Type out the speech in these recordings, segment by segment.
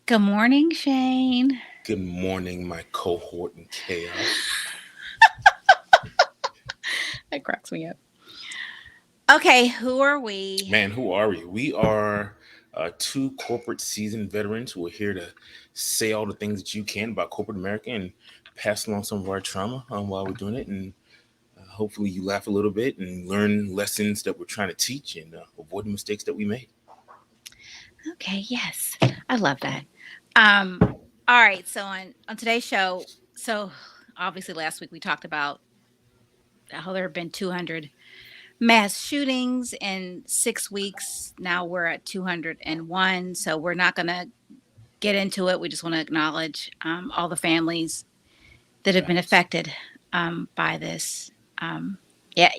Good morning, Shane. Good morning, my cohort in chaos. That cracks me up. Okay, who are we? Man, who are we? We are two corporate seasoned veterans who are here to say all the things that you can about corporate America and pass along some of our trauma while we're doing it. And hopefully, you laugh a little bit and learn lessons that we're trying to teach and avoid the mistakes that we made. Okay, yes. I love that. Um, all right, so on today's show, so obviously last week we talked about how there have been 200 mass shootings in 6 weeks. Now we're at 201, so we're not going to get into it. We just want to acknowledge all the families that have been Facts. affected by this. Um, yeah,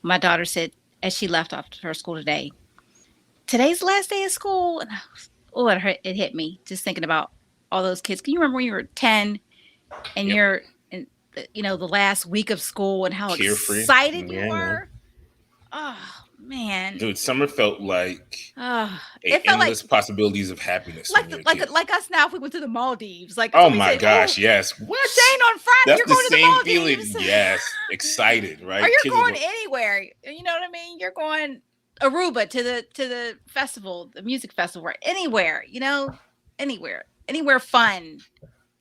my daughter said as she left off her school today, today's the last day of school. And oh, it hit me just thinking about all those kids. Can you remember when you were 10 and Yep. you're in the last week of school and how Carefree. excited you Yeah, man. were? Oh man. Dude, summer felt like Oh, a it felt like endless possibilities of happiness when like you're a kid. like us now if we went to the Maldives. Like Oh somebody my said, "Oh, gosh, yes. What? Shane, on Friday That's you're the going to same the feeling. Maldives." Yes. Excited, Or right? you're Kids going are anywhere. You know what I mean? You're going Aruba to the festival, the music festival, or anywhere, anywhere fun.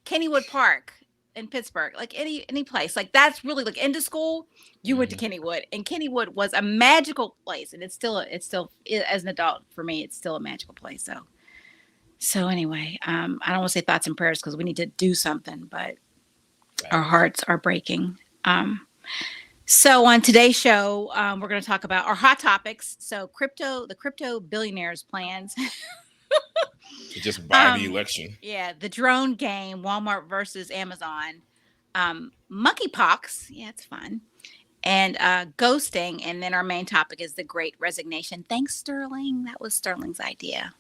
Kennywood Park in Pittsburgh, like any place. Like that's really like into school. You went to Mhm. Kennywood, and Kennywood was a magical place, and as an adult for me, it's still a magical place. So anyway, I don't want to say thoughts and prayers because we need to do something, but our Facts. hearts are breaking. So on today's show, we're going to talk about our hot topics. So the crypto billionaires' plans. To just buy the um, election. yeah, the drone game, Walmart versus Amazon, monkeypox. Yeah, it's fun. And ghosting. And then our main topic is the Great Resignation. Thanks, Sterling. That was Sterling's idea.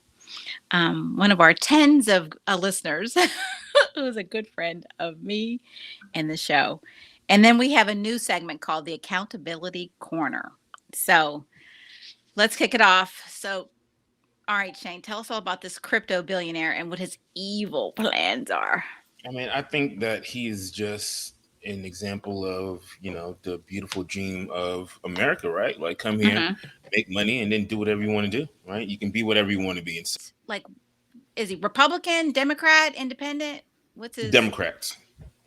One of our tens of listeners who is a good friend of me and the show. And then we have a new segment called the Accountability Corner. So let's kick it off. So, all right, Shane, tell us all about this crypto billionaire and what his evil plans are. I mean, I think that he is just an example of, the beautiful dream of America, right? Like come here, Hmm. make money, and then do whatever you want to do, right? You can be whatever you want to be. And Like, is he Republican, Democrat, Independent? What's his? Democrats.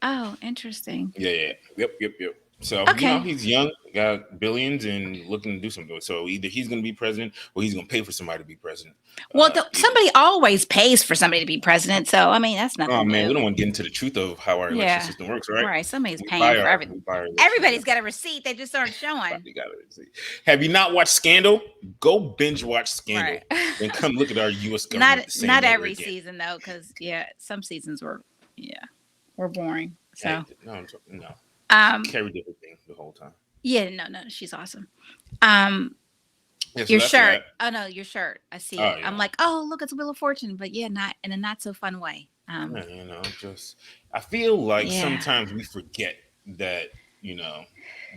Oh, interesting. Yeah, yeah. Yep. So, Okay. he's young, got billions, and looking to do something. So either he's going to be president or he's going to pay for somebody to be president. Well, Either. somebody always pays for somebody to be president. So, I mean, that's Oh nothing man, we new. don't want to get into the truth of how our election Yeah. system works, right? Right. Somebody's paying for everything. We buy our elections. Everybody's Yep. got a receipt. They just aren't showing. Probably got it. Have you not watched Scandal? Go binge watch Scandal, Right. then come look at our U.S. government the same Not over every again. season though, because yeah, some seasons were boring. Hey, So no, um Carrie did her thing the whole time. yeah, no, she's awesome. Um Yeah, so your that's shirt. that. Oh no, your shirt. I see Oh it. I'm yeah, like, oh look, it's Wheel of Fortune, but yeah, not in a not so fun way. yeah. Just I feel like Yeah. sometimes we forget that you know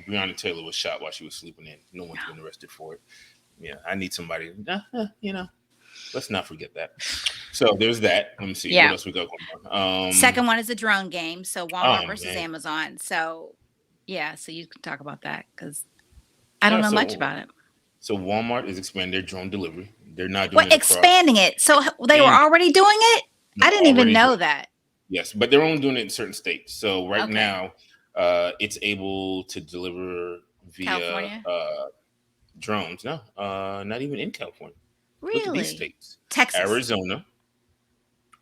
Breonna Taylor was shot while she was sleeping in. No one's been arrested for it. Yeah, I need somebody. Let's not forget that. So there's that. Let me see what Yeah. else we got going on. Second one is a drone game. So Oh Walmart versus man, Amazon. So yeah, so you can talk about that because I don't yeah. know much So about it. Walmart is expanding their drone delivery. They're not doing What it across expanding it? So they were and already doing it? no, I didn't even already doing know it. that. Yes, but they're only doing it in certain states. So right Okay. now, it's able to deliver via California? drones. No, not even in California. Look at these Really? states: Texas. Arizona,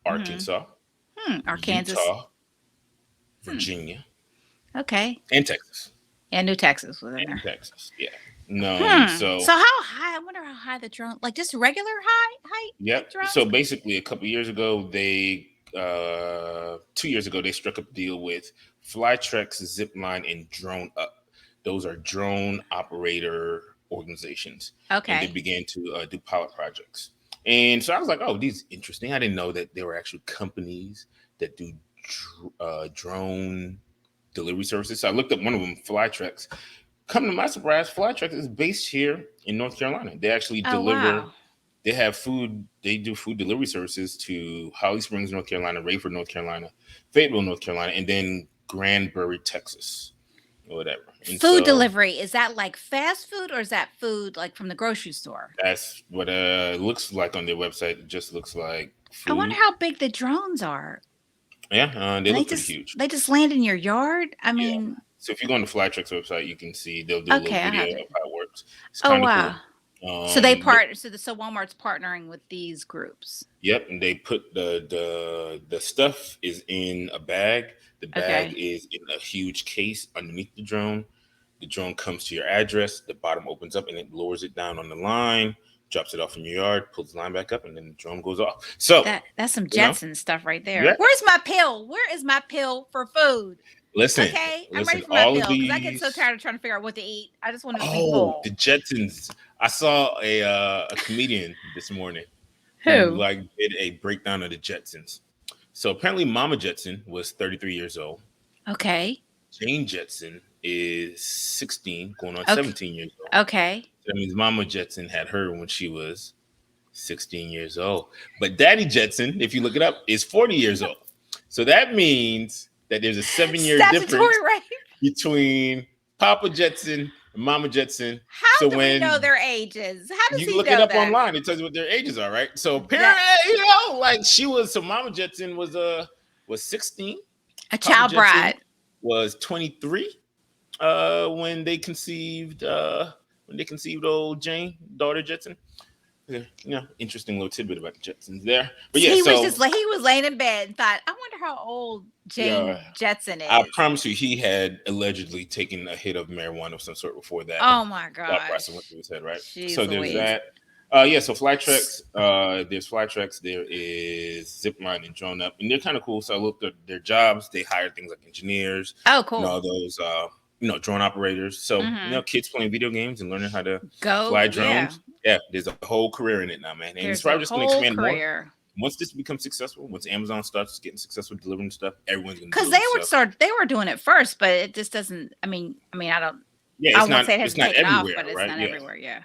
Hmm. Arkansas, Arkansas. Utah, Hmm. Virginia, Okay. and Texas. Yeah, New Texas was in And there. Texas, yeah. No, so So how high? I wonder how high the drone, like just regular high height, yep. like drones. So basically, a couple years ago, 2 years ago, they struck up a deal with Flytrex, Zipline, and Drone Up. Those are drone operator organizations, and they Okay. began to do pilot projects. And so I was like, "Oh, these are interesting." I didn't know that there were actual companies that do drone delivery services. So I looked up one of them, Flytrex. Come to my surprise, Flytrex is based here in North Carolina. They actually Oh deliver wow. they have food. They do food delivery services to Holly Springs, North Carolina, Rayford, North Carolina, Fayetteville, North Carolina, and then Granbury, Texas, or whatever. And Food so delivery, is that like fast food or is that food like from the grocery store? that's what it looks like on their website. It just looks like I wonder food. how big the drones are. Yeah, they And look pretty huge. they just land in your yard. I Yeah. mean, So if you go on the Flytrex website, you can see they'll do a little okay, I video have of to. how it works. It's Oh kind of cool. wow. So they But part. So Walmart's partnering with these groups. yep, and they put the stuff is in a bag. The bag Okay. is in a huge case underneath the drone. The drone comes to your address. The bottom opens up and it lowers it down on the line, drops it off in your yard, pulls the line back up, and then the drone goes off. So That's some you know, Jetson stuff right there. yeah. Where's my pill? Where is my pill for food? Listen, Okay, I'm ready listen. for my All of pill because I get so these. tired of trying to figure out what to eat. I just want to be Oh, the full. Jetsons. I saw a comedian this morning who Who? like did a breakdown of the Jetsons. So apparently, Mama Jetson was 33 years old. Okay. Jane Jetson is 16, going on Okay. 17 years old. Okay. So that means Mama Jetson had her when she was 16 years old. But Daddy Jetson, if you look it up, is 40 years old. So that means that there's a 7 year difference Statutory rape. between Papa Jetson and Mama Jetson. So How do we know when their ages? How does you he look it know up that? online, it tells you what their ages are, right? So That apparently, like she was, so Mama Jetson was 16. a Papa child Jetson bride. was 23 when they conceived old Jane, daughter Jetson. Yeah, interesting little tidbit about the Jetsons there. But So yeah, he was so just like he was laying in bed and thought, I wonder how old yeah, Jane Jetson I is. promise you, he had allegedly taken a hit of marijuana of some sort before that Oh my thought process went gosh. through his head, right? So Jeez there's Louise. that. Yeah, so Flytrex, there's Flytrex, there is Zipline and Drone Up, and they're kind of cool. So I looked at their jobs. They hire things like engineers Oh, and cool. all those, drone operators. So, Mm-hmm. kids playing video games and learning how to Go, fly yeah. drones. Yeah, there's a whole career in it now, man. And it's There's a probably just going to whole expand more. career. Once this becomes successful, once Amazon starts getting successful delivering stuff, everyone's going to Because deliver stuff. they were doing it first, but it just doesn't. I don't. Yeah, I it's won't not say it it's hasn't not taken off, everywhere, but it's right? not Yeah. everywhere. Yeah.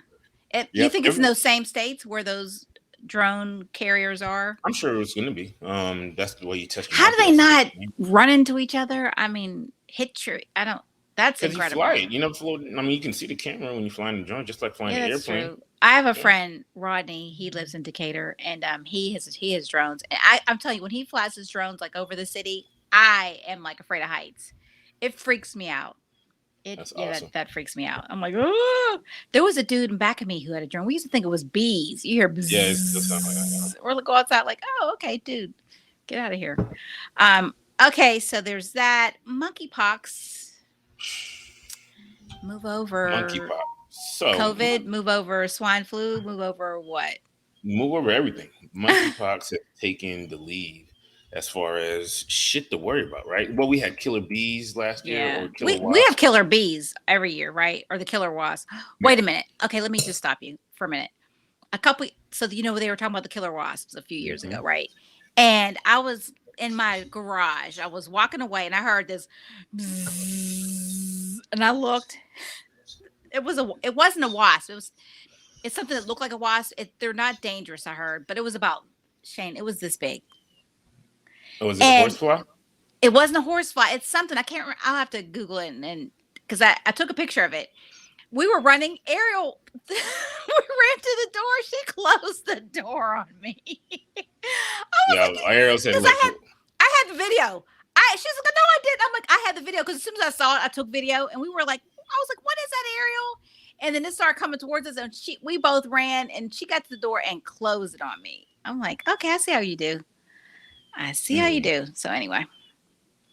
You Yep. think it's in those same states where those drone carriers are? I'm sure it's gonna be. That's the way you test your How do market they off of not it. run into each other? I mean, hit your. I don't. That's Because you fly incredible. it, float. I mean, you can see the camera when you fly in the drone, just like flying Yeah, an that's airplane. true. I have a Yeah, friend, Rodney. He lives in Decatur, and he has drones. And I'm telling you, when he flies his drones like over the city, I am like afraid of heights. It freaks me out. that's awesome. That freaks me out. I'm like, oh, there was a dude in back of me who had a drone. We used to think it was bees. You hear Yeah, it does sound like that. bzzz, or go outside like, oh, okay, dude, get out of here. Okay, so there's that monkeypox. Move over Monkeypox. So COVID. Move over swine flu. Move over what? move over everything. Monkeypox has taken the lead as far as shit to worry about, right? Well, we had killer bees last year Yeah, or killer we have wasps. killer bees every year, right? Or the killer wasp. Yeah. Wait a minute. Okay, let me just stop you for a minute. They were talking about the killer wasps a few years Hmm. ago, right? And I was in my garage. I was walking away, and I heard this, bzzz, and I looked. It wasn't a wasp. It's something that looked like a wasp. They're not dangerous, I heard, but it was about Shane. It was this big, Oh, was it a and horsefly? it wasn't a horsefly. It's something I can't. I'll have to Google it and because I took a picture of it. We were running. Ariel, we ran to the door. She closed the door on me. I was Yeah, like, Ariel said, because "Look, I had the video. She's like, no, I didn't. I'm like, I had the video because as soon as I saw it, I took video, and we were like, I was like, what is that, Ariel? And then it started coming towards us, and we both ran, and she got to the door and closed it on me. I'm like, okay, I see how you do. I see how you mm, do. So anyway,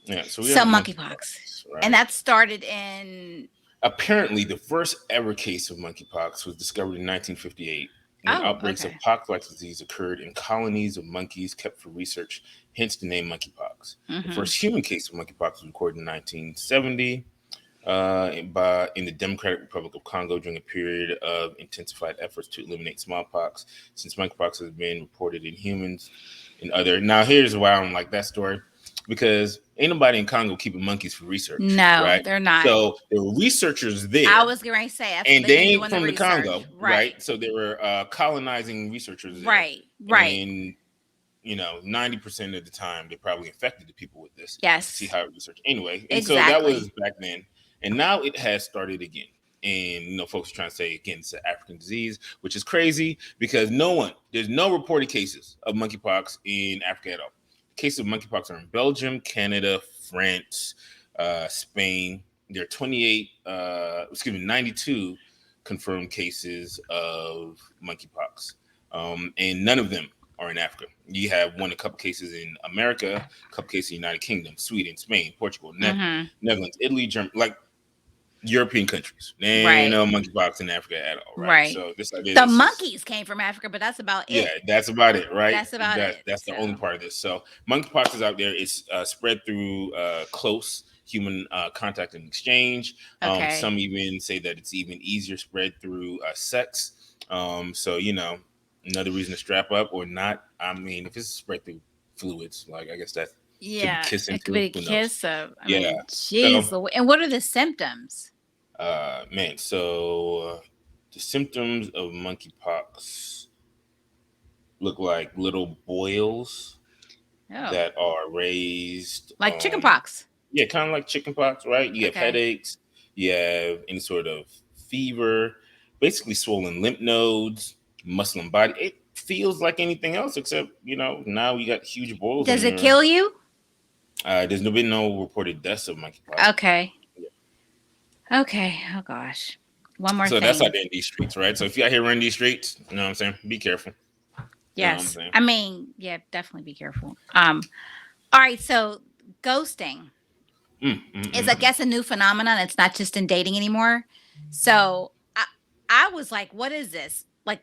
yeah." So we have so monkeypox, monkeypox, and right? that started in. Apparently, the first ever case of monkeypox was discovered in 1958 when Oh, outbreaks of okay. pox-like disease occurred in colonies of monkeys kept for research, hence the name monkeypox. The Mm-hmm. first human case of monkeypox was recorded in 1970 in the Democratic Republic of Congo during a period of intensified efforts to eliminate smallpox. Since monkeypox has been reported in humans and other. Now, here's why I don't like that story. because ain't nobody in Congo keeping monkeys for research, No, right? they're not. So there were researchers I there, was going to say that's what and they've they been ain't doing the from the research. Congo, Right. right? So they were colonizing researchers there, Right. Right. and 90% of the time they probably infected the people with this to see Yes. how it research anyway. And so that was Exactly. back then, and now it has started again. And folks are trying to say again it's an African disease, which is crazy because there's no reported cases of monkeypox in Africa at all. Cases of monkeypox are in Belgium, Canada, France, Spain. There are 92 confirmed cases of monkeypox, and none of them are in Africa. You have a couple cases in America, a couple cases in the United Kingdom, Sweden, Spain, Portugal, Mm-hmm. Netherlands, Italy, Germany, like European countries. There ain't Right. no monkeypox in Africa at all, right? Right. So this idea The this is monkeys came from Africa, but that's about yeah, it. that's about it, right? That's about it. That's the only So, part of this. So monkeypox is out there. It's spread through close human contact and exchange. okay. Some even say that it's even easier spread through sex. So another reason to strap up or not. I mean, if it's spread through fluids, like I guess that could be Yeah. kissing It could be too. a Who knows? kiss of, I Yeah. mean, So geez. And what are the symptoms? man, so the symptoms of monkeypox look like little boils Oh, that are raised. like chicken pox. Yeah, kind of like chickenpox, right? You have Okay. headaches, you have any sort of fever, basically swollen lymph nodes, muscle and body. It feels like anything else except now you got huge boils Does on it your. kill you? There's been no reported deaths of monkeypox. Okay. Okay. Oh gosh. One more So that's out thing. there in these streets, right? So if you out here running these streets, you know what I'm saying? Be careful. You know what I'm Yes. saying? I mean, yeah, definitely be careful. All right, so ghosting Mm, mm, is mm, I mm. guess a new phenomenon. It's not just in dating anymore. So I was like, what is this? Like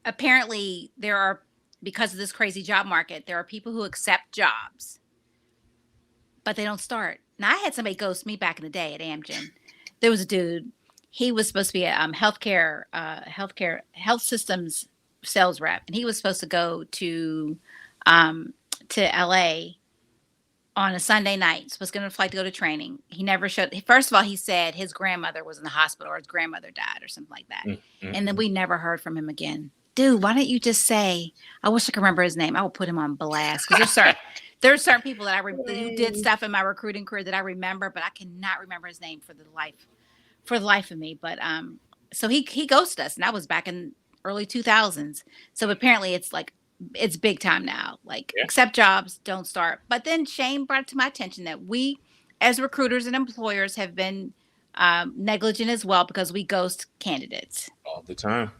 apparently there are, because of this crazy job market, there are people who accept jobs, but they don't start. Now I had somebody ghost me back in the day at Amgen. There was a dude. He was supposed to be a health systems sales rep, and he was supposed to go um, to LA on a Sunday night. Was going to flight to go to training. He never showed. First of all, he said his grandmother was in the hospital or his grandmother died or something like that, Mm, mm, and then mm. we never heard from him again. Dude, why don't you just say? I wish I could remember his name. I will put him on blast because there's certain people that who did stuff in my recruiting career that I remember, but I cannot remember his name for the life of me. But so he ghosted us, and that was back in early 2000s. So apparently, it's like it's big time now. Like Yeah, accept jobs, don't start. But then Shane brought it to my attention that we, as recruiters and employers, have been negligent as well because we ghost candidates. all the time.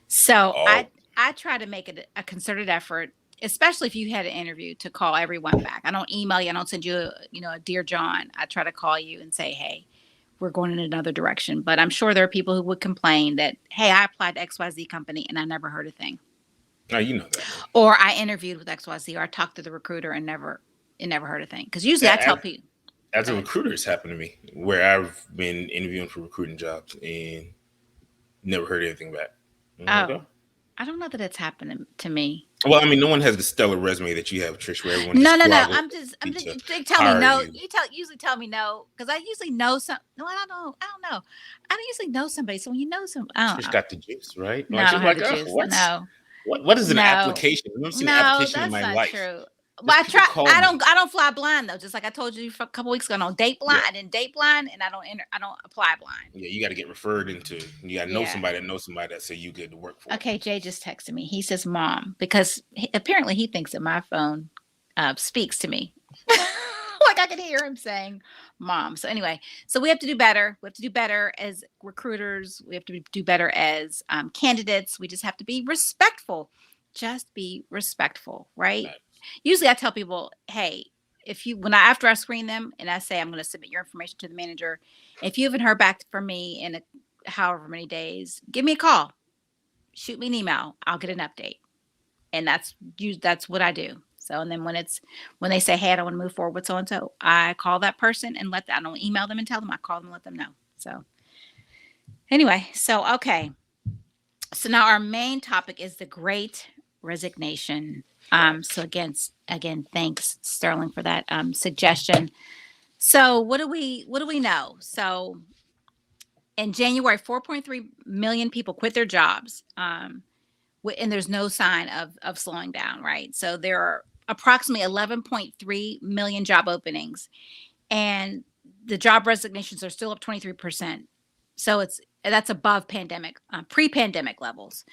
So All I try to make it a concerted effort, especially if you had an interview, to call everyone back. I don't email you. I don't send you a dear John. I try to call you and say, hey, we're going in another direction. But I'm sure there are people who would complain that, hey, I applied to XYZ company and I never heard a thing. now you know that. Or I interviewed with XYZ or I talked to the recruiter and never heard a thing. Because usually I As, tell people, as go a ahead. recruiter, it's happened to me where I've been interviewing for recruiting jobs and never heard anything back. I'm like, Oh, oh. I don't know that it's happened to me. Well, I mean, no one has the stellar resume that you have, Trish, where everyone just No. squabbles to They tell me hire no. you. Usually tell me no because I usually know some. No, I don't know. I don't know. I don't usually know somebody. So when you know some, I don't Trish know. got the juice, right? No, Like I she's don't have like, the oh, juice. what's No, what is an no, application? I've never seen an no. application in That's my not life. true. Well, Just I people try. call me. I don't fly blind though. Just like I told you a couple weeks ago, I don't date blind. Yeah. I didn't date blind, and I don't enter. I don't apply blind. Yeah, you got to get referred into. You got to know Yeah. somebody that knows somebody that say you good to work for. Okay. Jay just texted me. He says, "Mom," because apparently he thinks that my phone speaks to me. Like I can hear him saying mom. So anyway, so we have to do better. We have to do better as recruiters. We have to do better as candidates. We just have to be respectful. Just be respectful, right? Right. Usually I tell people, hey, if you after I screen them and I say I'm going to submit your information to the manager, if you haven't heard back from me in however many days, give me a call. Shoot me an email. I'll get an update, and that's what I do. So and then when they say, hey, I don't want to move forward with so and so, I call that person and I don't email them and tell them. I call them and let them know. So anyway, so okay. So now our main topic is the Great Resignation. So again, thanks Sterling for that suggestion. So what do we know? So in January, 4.3 million people quit their jobs, and there's no sign of slowing down. Right. So there are approximately 11.3 million job openings, and the job resignations are still up 23%. So that's above pre-pandemic levels.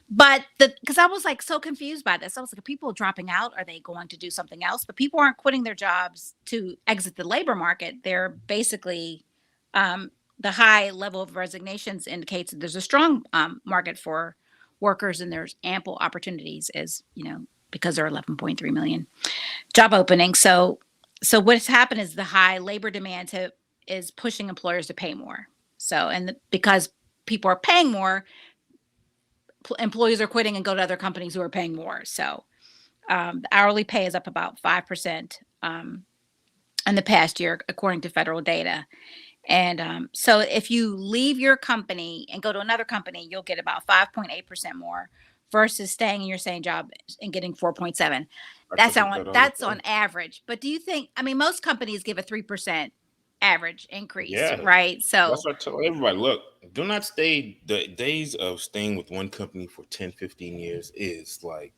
But because I was like so confused by this, I was like, are people dropping out? Are they going to do something else? But people aren't quitting their jobs to exit the labor market. They're basically, um, the high level of resignations indicates that there's a strong market for workers, and there's ample opportunities, as you know, because there are 11.3 million job openings. So what's happened is the high labor demand is pushing employers to pay more. So because people are paying more, employees are quitting and go to other companies who are paying more. So the hourly pay is up about 5% in the past year, according to federal data. And so if you leave your company and go to another company, you'll get about 5.8% more versus staying in your same job and getting 4.7. I That's took it on that all the that's on time. average. But do you think, I mean, most companies give a 3% average increase, Yeah, right? that's So what I tell everybody. Look, do not stay. The days of staying with one company for 10, 15 years is like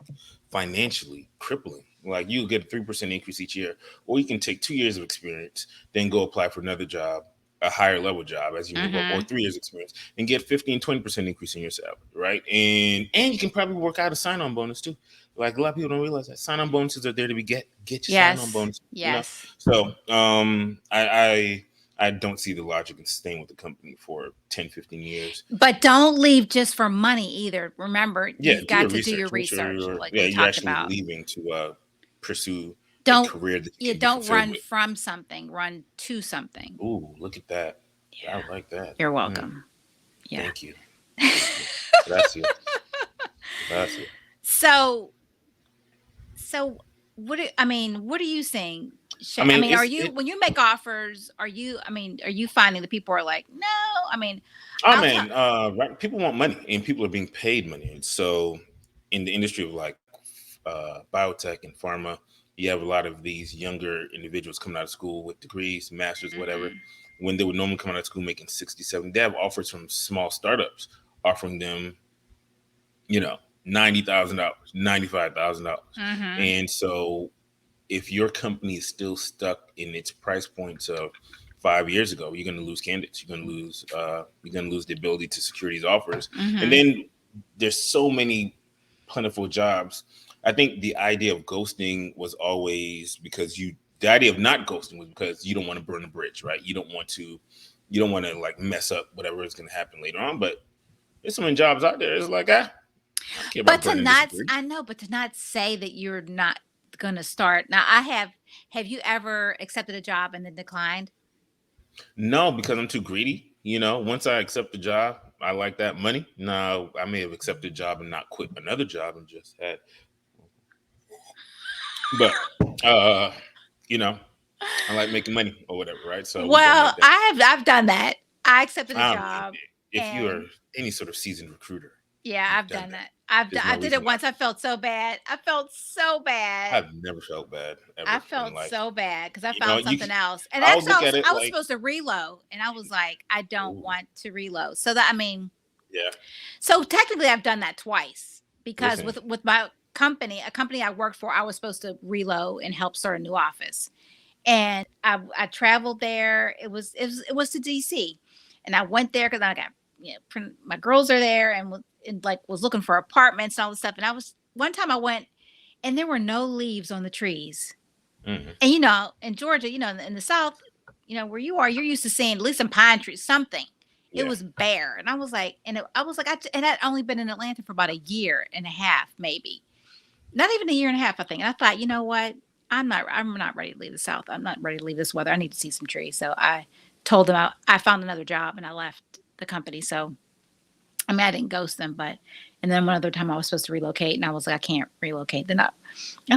financially crippling. Like you get a 3% increase each year, or you can take 2 years of experience, then go apply for another job, a higher level job as you move up, or mhm. 3 years experience and get 15, 20% increase in your salary, right? And you can probably work out a sign-on bonus too. Like a lot of people don't realize that sign-on bonuses are there to be get your sign-on Yes. bonus, you know. Yes. So I don't see the logic in staying with the company for 10, 15 years. But don't leave just for money either. Remember, Yeah, you've do got your to do research. your Make sure research, you're like yeah, we you're talked actually about. leaving to pursue a Don't career that you Yeah, can be don't fulfilled run with. from something, run to something. Ooh, look at that. I Yeah. like that. You're Mm, welcome. Yeah. thank you. Thank you. Gracias. Gracias. So what are you saying? I I mean, mean, are it's you it. when you make offers, are you finding that people are like, "No." I mean, Oh I'll tell man, right, people want money, and people are being paid money. And so, in the industry of like biotech and pharma, you have a lot of these younger individuals coming out of school with degrees, masters, whatever. Mhm. When they would normally come out of school making 67, they have offers from small startups offering them, $90,000, $95,000, Mhm. and so if your company is still stuck in its price points of 5 years ago, you're going to lose candidates. You're going to lose the ability to secure these offers. And Mhm. then there's so many plentiful jobs. I think the idea of ghosting was always because you. The idea of not ghosting was because you don't want to burn the bridge, right? You don't want to. You don't want to like mess up whatever is going to happen later on. But there's so many jobs out there. It's like I don't care But about burning this bridge. I know, but to not say that you're not going to start. Now, have you ever accepted a job and then declined? No, because I'm too greedy. Once I accept the job, I like that money. Now, I may have accepted a job and not quit another job and just had, but, uh, you know, I like making money or whatever, right? So we going Well, like that. I've done that. I accepted a Um, job, if you are and any sort of seasoned recruiter, yeah, you've I've done done that. that. There's I no did reason it not once. I to. felt so bad. I felt so bad. I've never felt bad I ever in felt life. so bad because I You know, found you. something else. And I'll actually, look at it I was like, supposed to reload, and I was like, I don't ooh, want to reload. So that, I mean, yeah. so technically, I've done that twice because Listen, with my company, a company I worked for, I was supposed to reload and help start a new office. And I traveled there. It was to DC, and I went there because I got, my girls are there, and like was looking for apartments and all this stuff. And I was one time I went, and there were no leaves on the trees. hmm, And in Georgia, in the South, where you are, you're used to seeing at least some pine trees, something. It yeah. was bare, and I was like, I was like, and I'd only been in Atlanta for about a year and a half, maybe not even a year and a half, I think. And I thought, you know what? I'm not ready to leave the South. I'm not ready to leave this weather. I need to see some trees. So I told them I found another job and I left the company. So I mean, I didn't ghost them, but and then one other time I was supposed to relocate, and I was like, I can't relocate. Then I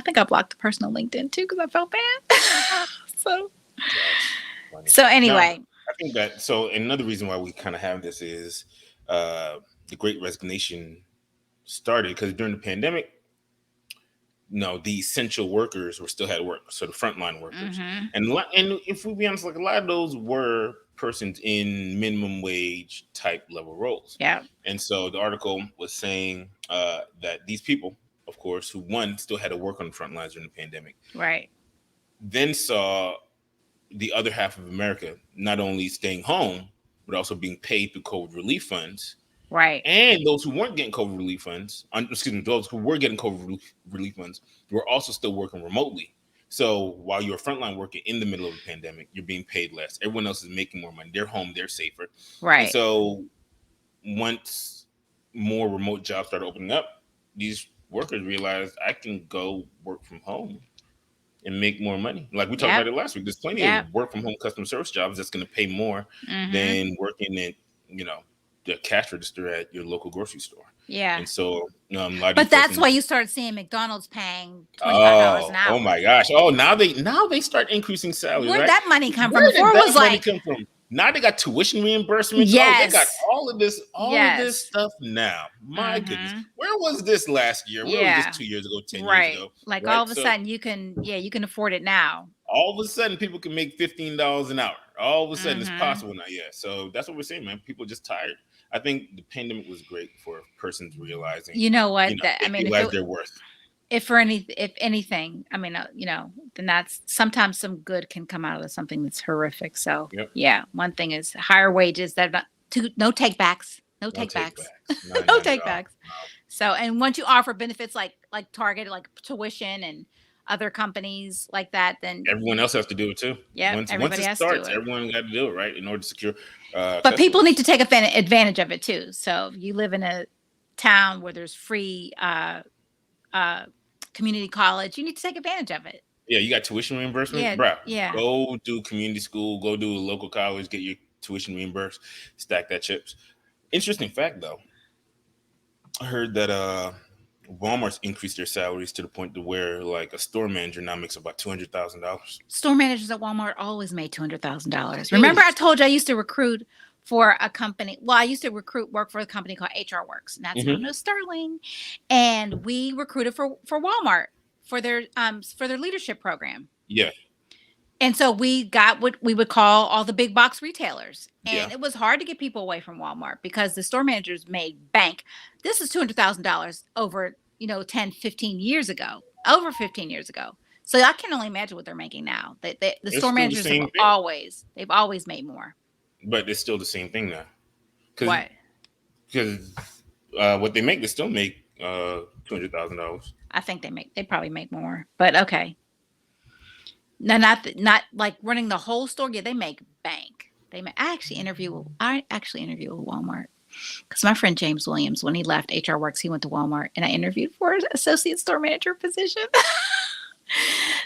think I blocked the person on LinkedIn too because I felt bad. so That's funny. so No, anyway, I think that so another reason why we kind of have this is uh the Great Resignation started because during the pandemic, no, the essential workers were still had to work, so the frontline workers, Mm-hmm. and if we be honest, like a lot of those were persons in minimum wage type level roles, Yeah. and so the article was saying that these people, of course, who one still had to work on the front lines during the pandemic, Right. then saw the other half of America not only staying home but also being paid through COVID relief funds, Right. and those who weren't getting COVID relief funds, excuse me, those who were getting COVID relief funds were also still working remotely. So while you're frontline working in the middle of a pandemic, you're being paid less. Everyone else is making more money. They're home. They're safer. And Right. so once more remote jobs started opening up, these workers realized I can go work from home and make more money. Like we talked about Yep. it last week. There's plenty of Yep. work from home customer service jobs that's going to pay more Mm-hmm. than working at, you know, the cash register at your local grocery store. Yeah. And so a lot of these But that's why persons, you started seeing McDonald's paying $25 an oh hour. my gosh, oh now they start increasing salaries, Where'd right? that money come from? Where Before did it that was money like, come from? Now they got tuition reimbursements. Oh, they got yes. all of this Yes. stuff now. My goodness, Mm-hmm. where was this last year? Where was this Yeah. 2 years ago, 10 years Right. ago? Like all Right. of a So sudden you can afford it now. all of a sudden people can make $15 an hour. All of a sudden it's Mm-hmm. possible now. Yeah. So that's what we're saying, man. People are just tired. I think the pandemic was great for persons realizing, You know what? That I they mean, realize their worth. if anything, I mean, then that's sometimes some good can come out of something that's horrific. So Yep. yeah, one thing is higher wages. That not no take backs, no No take take backs, backs. No, no none at take all. backs. So and once you offer benefits like Target, like tuition and other companies like that, then Everyone else has to do it too. yep, Once everybody it has to do starts, it. everyone got to do it, right? In order to secure But people need customers. to take advantage of it too. So if you live in a town where there's free uh, community college, you need to take advantage of it. Yeah, you got tuition reimbursement, Yeah, bro. yeah. Go do community school. Go do a local college. Get your tuition reimbursed. Stack that chips. Interesting fact though, I heard that Walmart's increased their salaries to the point to where like a store manager now makes about $200,000. Store managers at Walmart always made $200,000. Remember, I Yes. told you I used to recruit for a company. Well, I used to work for a company called HR Works, and that's how I Hmm. know Sterling. And we recruited for Walmart for their leadership program. Yeah. And so we got what we would call all the big box retailers. Yeah. And it was hard to get people away from Walmart because the store managers made bank. This is $200,000 over, 10, 15 years ago, over 15 years ago. So I can only imagine what they're making now. The It's store still the managers same thing, they've always made more. but it's still the same thing now. Because What? because what they make, they still make $200,000. I think they probably make more, but okay. No, not like running the whole store. Yeah, they make bank. I actually interview with Walmart because my friend James Williams, when he left HR Works, he went to Walmart and I interviewed for an associate store manager position.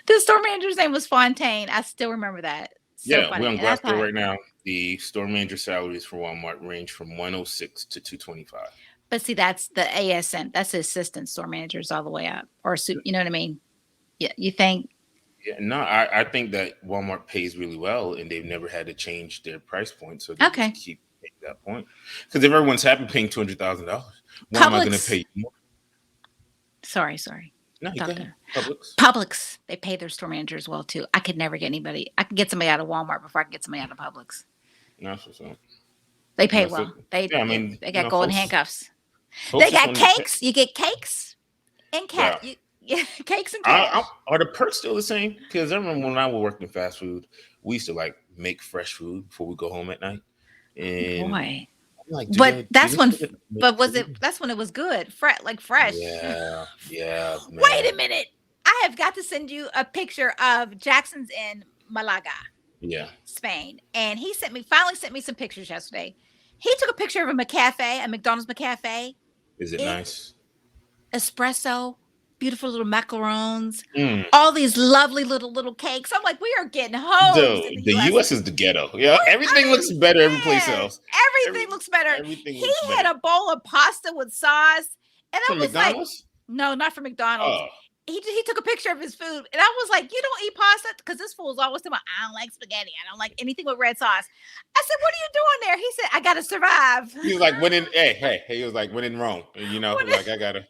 The store manager's name was Fontaine. I still remember that. So Yeah, we're funny. on And I Glassdoor thought, right now. The store manager salaries for Walmart range from 106 to 225. but see, that's the ASM. That's the assistant store managers all the way up, you know what I mean? Yeah, you think? Yeah, no, I think that Walmart pays really well, and they've never had to change their price point, so they just Okay, keep paying that point. Because if everyone's happy paying $200,000, why am I going to Publix. pay you more? Sorry. No, you go ahead. Doctor. Publix. Publix, they pay their store managers well too. I could never get anybody. I could get somebody out of Walmart before I could get somebody out of Publix. No, that's what's up. They pay That's it. well. They Yeah, I they, mean, they got golden folks, handcuffs. folks They just got want to pay. cakes. You get cakes and Yeah. cakes and cash. Are the perks still the same? Because I remember when I was working in fast food, we used to like make fresh food before we go home at night. And Boy, I'm like, but do they still get to make food? that's when it was good, fresh. Yeah, yeah, Wait man. a minute. I have got to send you a picture of Jackson's in Malaga, Yeah. Spain, and he finally sent me some pictures yesterday. He took a picture of a McCafe, a McDonald's McCafe. Is it It nice? espresso, beautiful little macarons, Mm. all these lovely little cakes. I'm like, we are getting homes in Dude, the the U.S. US is the ghetto. Yeah, I everything looks mean, better every place man, else. everything looks better. Everything He looks had better. a bowl of pasta with sauce, and I From was like, McDonald's? no, not from McDonald's. Oh. he took a picture of his food, and I was like, "You don't eat pasta?" Because this fool's always talking about, "I don't like spaghetti. I don't like anything with red sauce." I said, "What are you doing there?" He said, "I gotta survive." He was like, when in he was like, when in Rome, like I gotta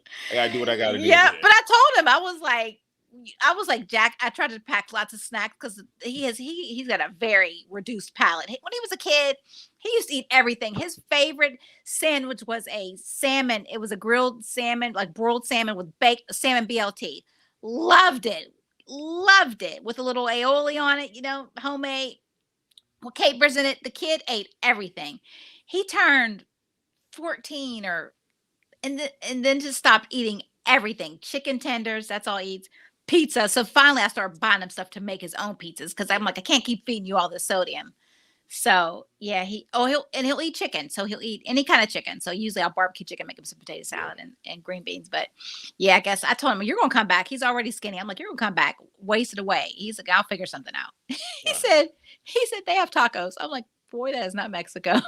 do what I gotta do over Yeah, here. but I told him I was like Jack. I tried to pack lots of snacks because he's got a very reduced palate. When he was a kid, he used to eat everything. His favorite sandwich was a salmon. It was a grilled salmon, like broiled salmon with baked salmon BLT. Loved it with a little aioli on it. Homemade with capers in it. The kid ate everything. He turned 14 or and then just stopped eating everything. Chicken tenders, that's all he eats. Pizza. So finally I started buying him stuff to make his own pizzas because I'm like, I can't keep feeding you all this sodium. So yeah, he'll eat chicken. So he'll eat any kind of chicken. So usually I'll barbecue chicken, make him some potato Yeah. salad and green beans. But yeah, I guess I told him you're gonna come back. He's already skinny. I'm like, you're gonna come back, waste it away. He's like, I'll figure something out. he Uh, said, he said they have tacos. I'm like, boy, that is not Mexico.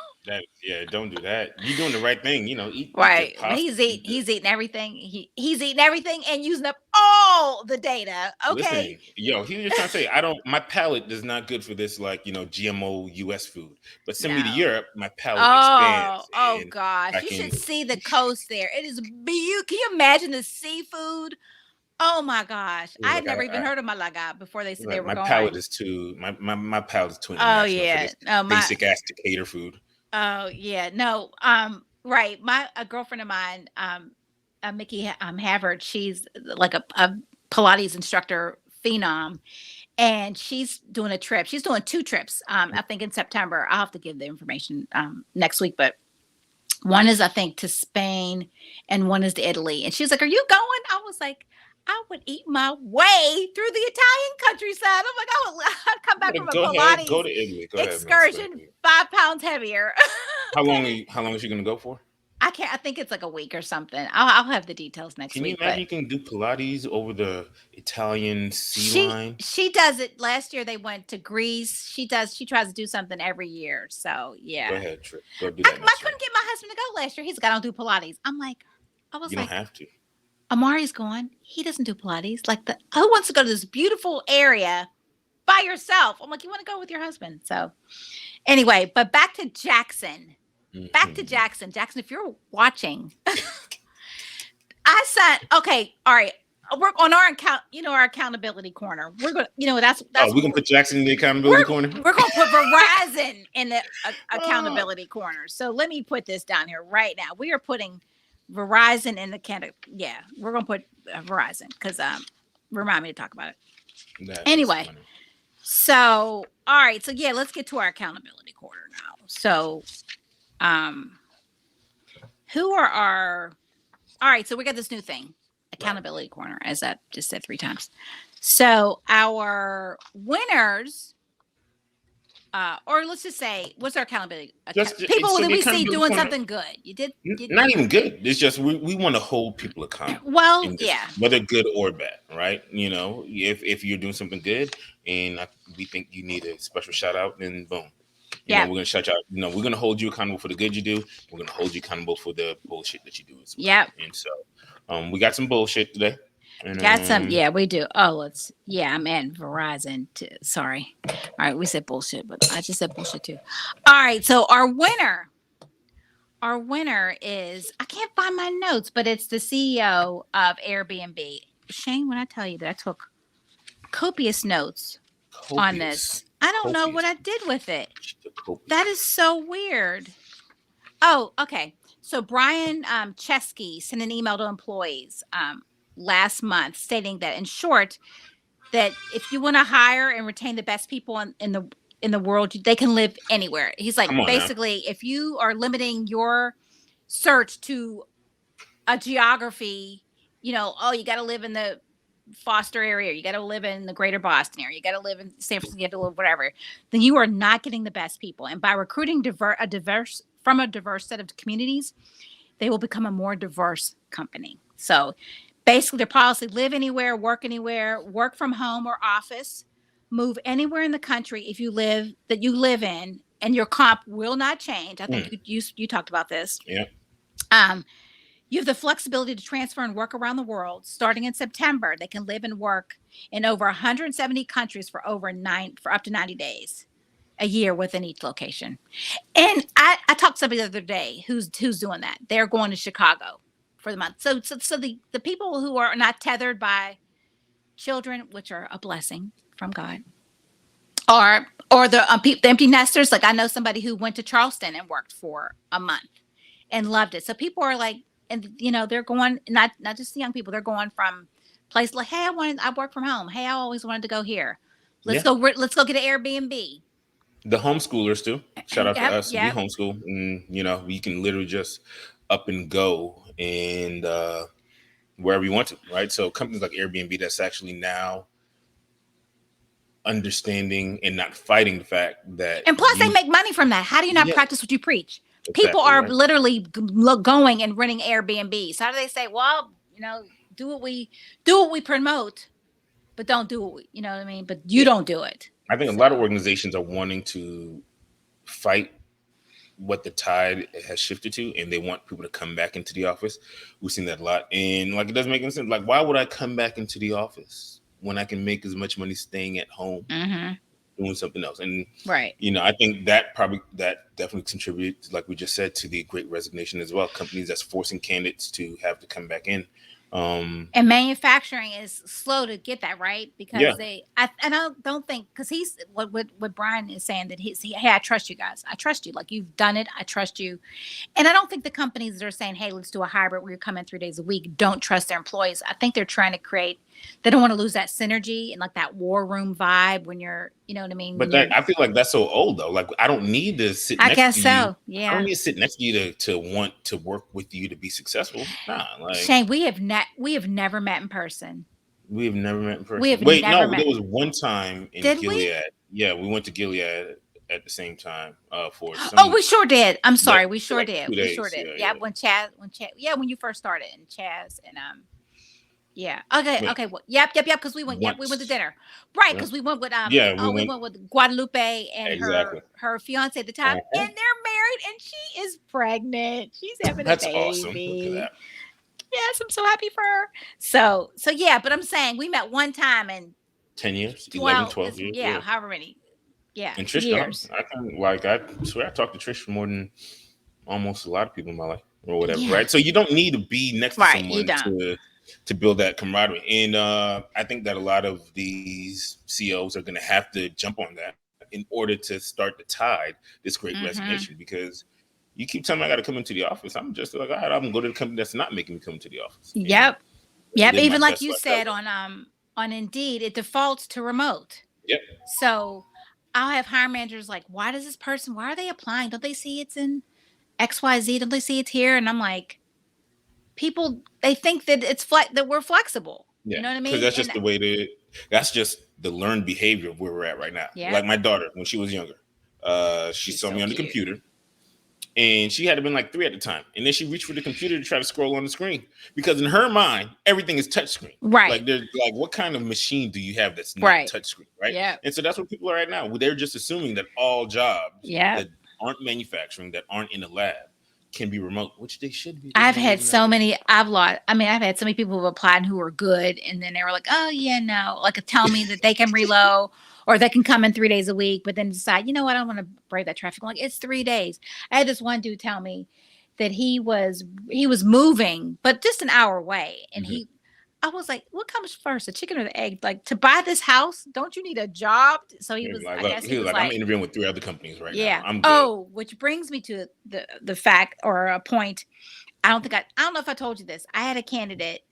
don't do that. You're doing the right thing. Eat the Right. But pasta. he's eating everything. He's eating everything and using up all the data. Okay. Listen, he was just trying to say, I don't. My palate is not good for this, like GMO US food. But send me to No. Europe, my palate Oh, expands, oh and gosh. I You can. should see the coast there. It is beautiful. Can you imagine the seafood? Oh my gosh. He was I had like, never even heard of Malaga before they said they were my palate going. is too my palate is too Oh international for yeah. this No, basic ass Decatur food. oh yeah. No, right. A girlfriend of mine, Mickey Havard, she's like a Pilates instructor phenom, and she's doing a trip. She's doing two trips. I think in September. I'll have to give the information next week, but one is I think to Spain, and one is to Italy. And she was like, "Are you going?" I was like, "I would eat my way through the Italian countryside." I'm like, I'd come back Yeah, from a go ahead, go Pilates to Italy. Go ahead, man. excursion 5 pounds heavier. Okay. How long is she gonna go for? I can't. I think it's like a week or something. I'll have the details next Can you week, imagine but you can do Pilates over the Italian sea she line? she does it. Last year they went to Greece. She tries to do something every year. So Go yeah, ahead, Trick. Go do that I next year. couldn't get my husband to go last year. He's like, I don't do Pilates. I was You don't like, have to. Amari's going. He doesn't do Pilates. Like who wants to go to this beautiful area by yourself? I'm like, you want to go with your husband. So anyway, but back to Jackson. Back to Mhm. Jackson. Jackson, if you're watching, I said, okay, all right. Work on our account, our accountability corner. We're gonna, Oh, that's we what can put Jackson in the we're accountability corner. we're gonna put Verizon in the Uh, accountability corner. So let me put this down here right now. We are putting Verizon in the yeah, we're gonna put Verizon because remind me to talk about it. that is Anyway, funny. so all right, so yeah, let's get to our accountability corner now. So um, who are our all right, so we got this new thing, Right. accountability corner, as I just said 3 times. So our winners, or let's just say, what's our accountability? People So that the we see accountability doing corner, something good. You not even good. It's just we want to hold people accountable well, in this, yeah, whether good or bad, right? If you're doing something good and we think you need a special shout out, then boom. yeah, We're gonna shout you out. We're gonna hold you accountable for the good you do. We're gonna hold you accountable for the bullshit that you do as well. yeah. And so, we got some bullshit today, and Got some, yeah, we do. Oh, yeah, I'm adding Verizon too. Sorry. All right, we said bullshit, but I just said bullshit too. All right, so our winner is, I can't find my notes, but it's the CEO of Airbnb. Shane, when I tell you that I took copious notes on copious, this, I don't know what copious, I did with it. copious. That is so weird. Oh, okay. So Brian Chesky sent an email to employees last month stating that, in short, that if you want to hire and retain the best people in the world, they can live anywhere. He's like, Come on now. basically, if you are limiting your search to a geography, oh, you got to live in the Foster area, you got to live in the greater Boston area, you got to live in San Francisco, you got to live whatever, then you are not getting the best people. And by recruiting from a diverse set of communities, they will become a more diverse company. So basically, their policy: live anywhere, work from home or office, move anywhere in the country if you live in, and your comp will not change. I think Mm, you talked about this. yeah. Um, You have the flexibility to transfer and work around the world. Starting in September, they can live and work in over 170 countries for up to 90 days a year within each location. And I talked to somebody the other day who's doing that. They're going to Chicago for the month. So the people who are not tethered by children, which are a blessing from God, or the empty nesters. Like I know somebody who went to Charleston and worked for a month and loved it. So people are like, and they're going, not just the young people. They're going from places like, hey, I work from home. Hey, I always wanted to go here. Yeah. Let's go get an Airbnb. The homeschoolers too. Shout out to Yep, us. We yep. homeschool, and we can literally just up and go and wherever you want to, right? So companies like Airbnb that's actually now understanding and not fighting the fact that And plus, they make money from that. How do you not yeah, practice what you preach? People exactly are right. literally going and renting Airbnbs. How do they say, well, do what we promote, but don't do you know what I mean? But you Yeah, don't do it. I think a lot of So, organizations are wanting to fight what the tide has shifted to, and they want people to come back into the office. We've seen that a lot, and like it doesn't make any sense. Like, why would I come back into the office when I can make as much money staying at home mhm, doing something else? And right. I think that definitely contributes, like we just said, to the Great Resignation as well. Companies that's forcing candidates to have to come back in. And manufacturing is slow to get that right Yeah, because and I don't think because he's what Brian is saying that hey, I trust you guys. I trust you. Like you've done it. I trust you. And I don't think the companies that are saying, hey, let's do a hybrid where you come in 3 days a week don't trust their employees. I think they're trying to they don't want to lose that synergy and like that war room vibe when you know what I mean? but When you're, I feel like that's so old though. Like, I don't need to sit I next guess to you. so. I don't Yeah. need to sit next to you to want to work with you to be successful. Nah, like Shane, we have never met in person. we've never met in We person. have Wait, never no, met. there was one time in Did we? Gilead. Yeah, we went to Gilead at the same time for Oh, some. we sure did. I'm Yep, sorry. We for sure like did. two We sure days. did. Yeah, Yeah. yeah. Yeah, when you first started and Chaz and yeah. Okay. Wait, Okay. Well, yep. Because we went. Yep. We went to once. dinner. Right. Yeah, Because we went with yeah, we we went went with Guadalupe and exactly. her fiance at the time, Uh-huh. and they're married, and she is pregnant. She's having a That's awesome. Look at baby. that. Yes, I'm so happy for her. So yeah. But I'm saying we met one time in 10 years, 11, 12. 12 years. Yeah. Yeah. However many. Yeah. And Trish, Years. I can like I swear I talked to Trish more than almost a lot of people in my life or whatever, Yeah. right? So you don't need to be next to Right. You someone don't. to build that camaraderie. And I think that a lot of these CEOs are going to have to jump on that in order to start the tide, this great resignation, Mm-hmm. because you keep telling me I got to come into the office. I'm just like, all right, I'm going to go to the company that's not making me come to the office and Yep. Yep. live my Even like best you life that said way. on Indeed, it defaults to remote. Yep. So I'll have hiring managers like, why are they applying? Don't they see it's in XYZ? Don't they see it's here? And I'm like, people, they think that that we're flexible. You Yeah, know what I because mean? that's And just the way that's just the learned behavior of where we're at right now. yeah, Like my daughter, when she was younger, she she's saw so me on the cute. computer, and she had to been like 3 at the time, and then she reached for the computer to try to scroll on the screen because in her mind everything is touchscreen. Right. Like there's like, what kind of machine do you have that's not Right. touchscreen, right? Yep. And so that's what people are at now. They're just assuming that all jobs Yep. that aren't manufacturing, that aren't in the lab, can be remote, which they should be. There's I've no had reason that so they. many, I've had so many people who applied who were good. And then they were like, oh, yeah, no, like tell me that they can reload or they can come in 3 days a week, but then decide, you know what, I don't want to brave that traffic. I'm like, it's 3 days. I had this one dude tell me that he was moving, but just an hour away. And Mhm. I was like, what comes first, the chicken or the egg? Like to buy this house, don't you need a job? So He was like, I look, guess he he was was like, I'm like, interviewing with 3 other companies right now. yeah. I'm good. Oh, which brings me to the fact or a point. I don't know if I told you this. I had a candidate.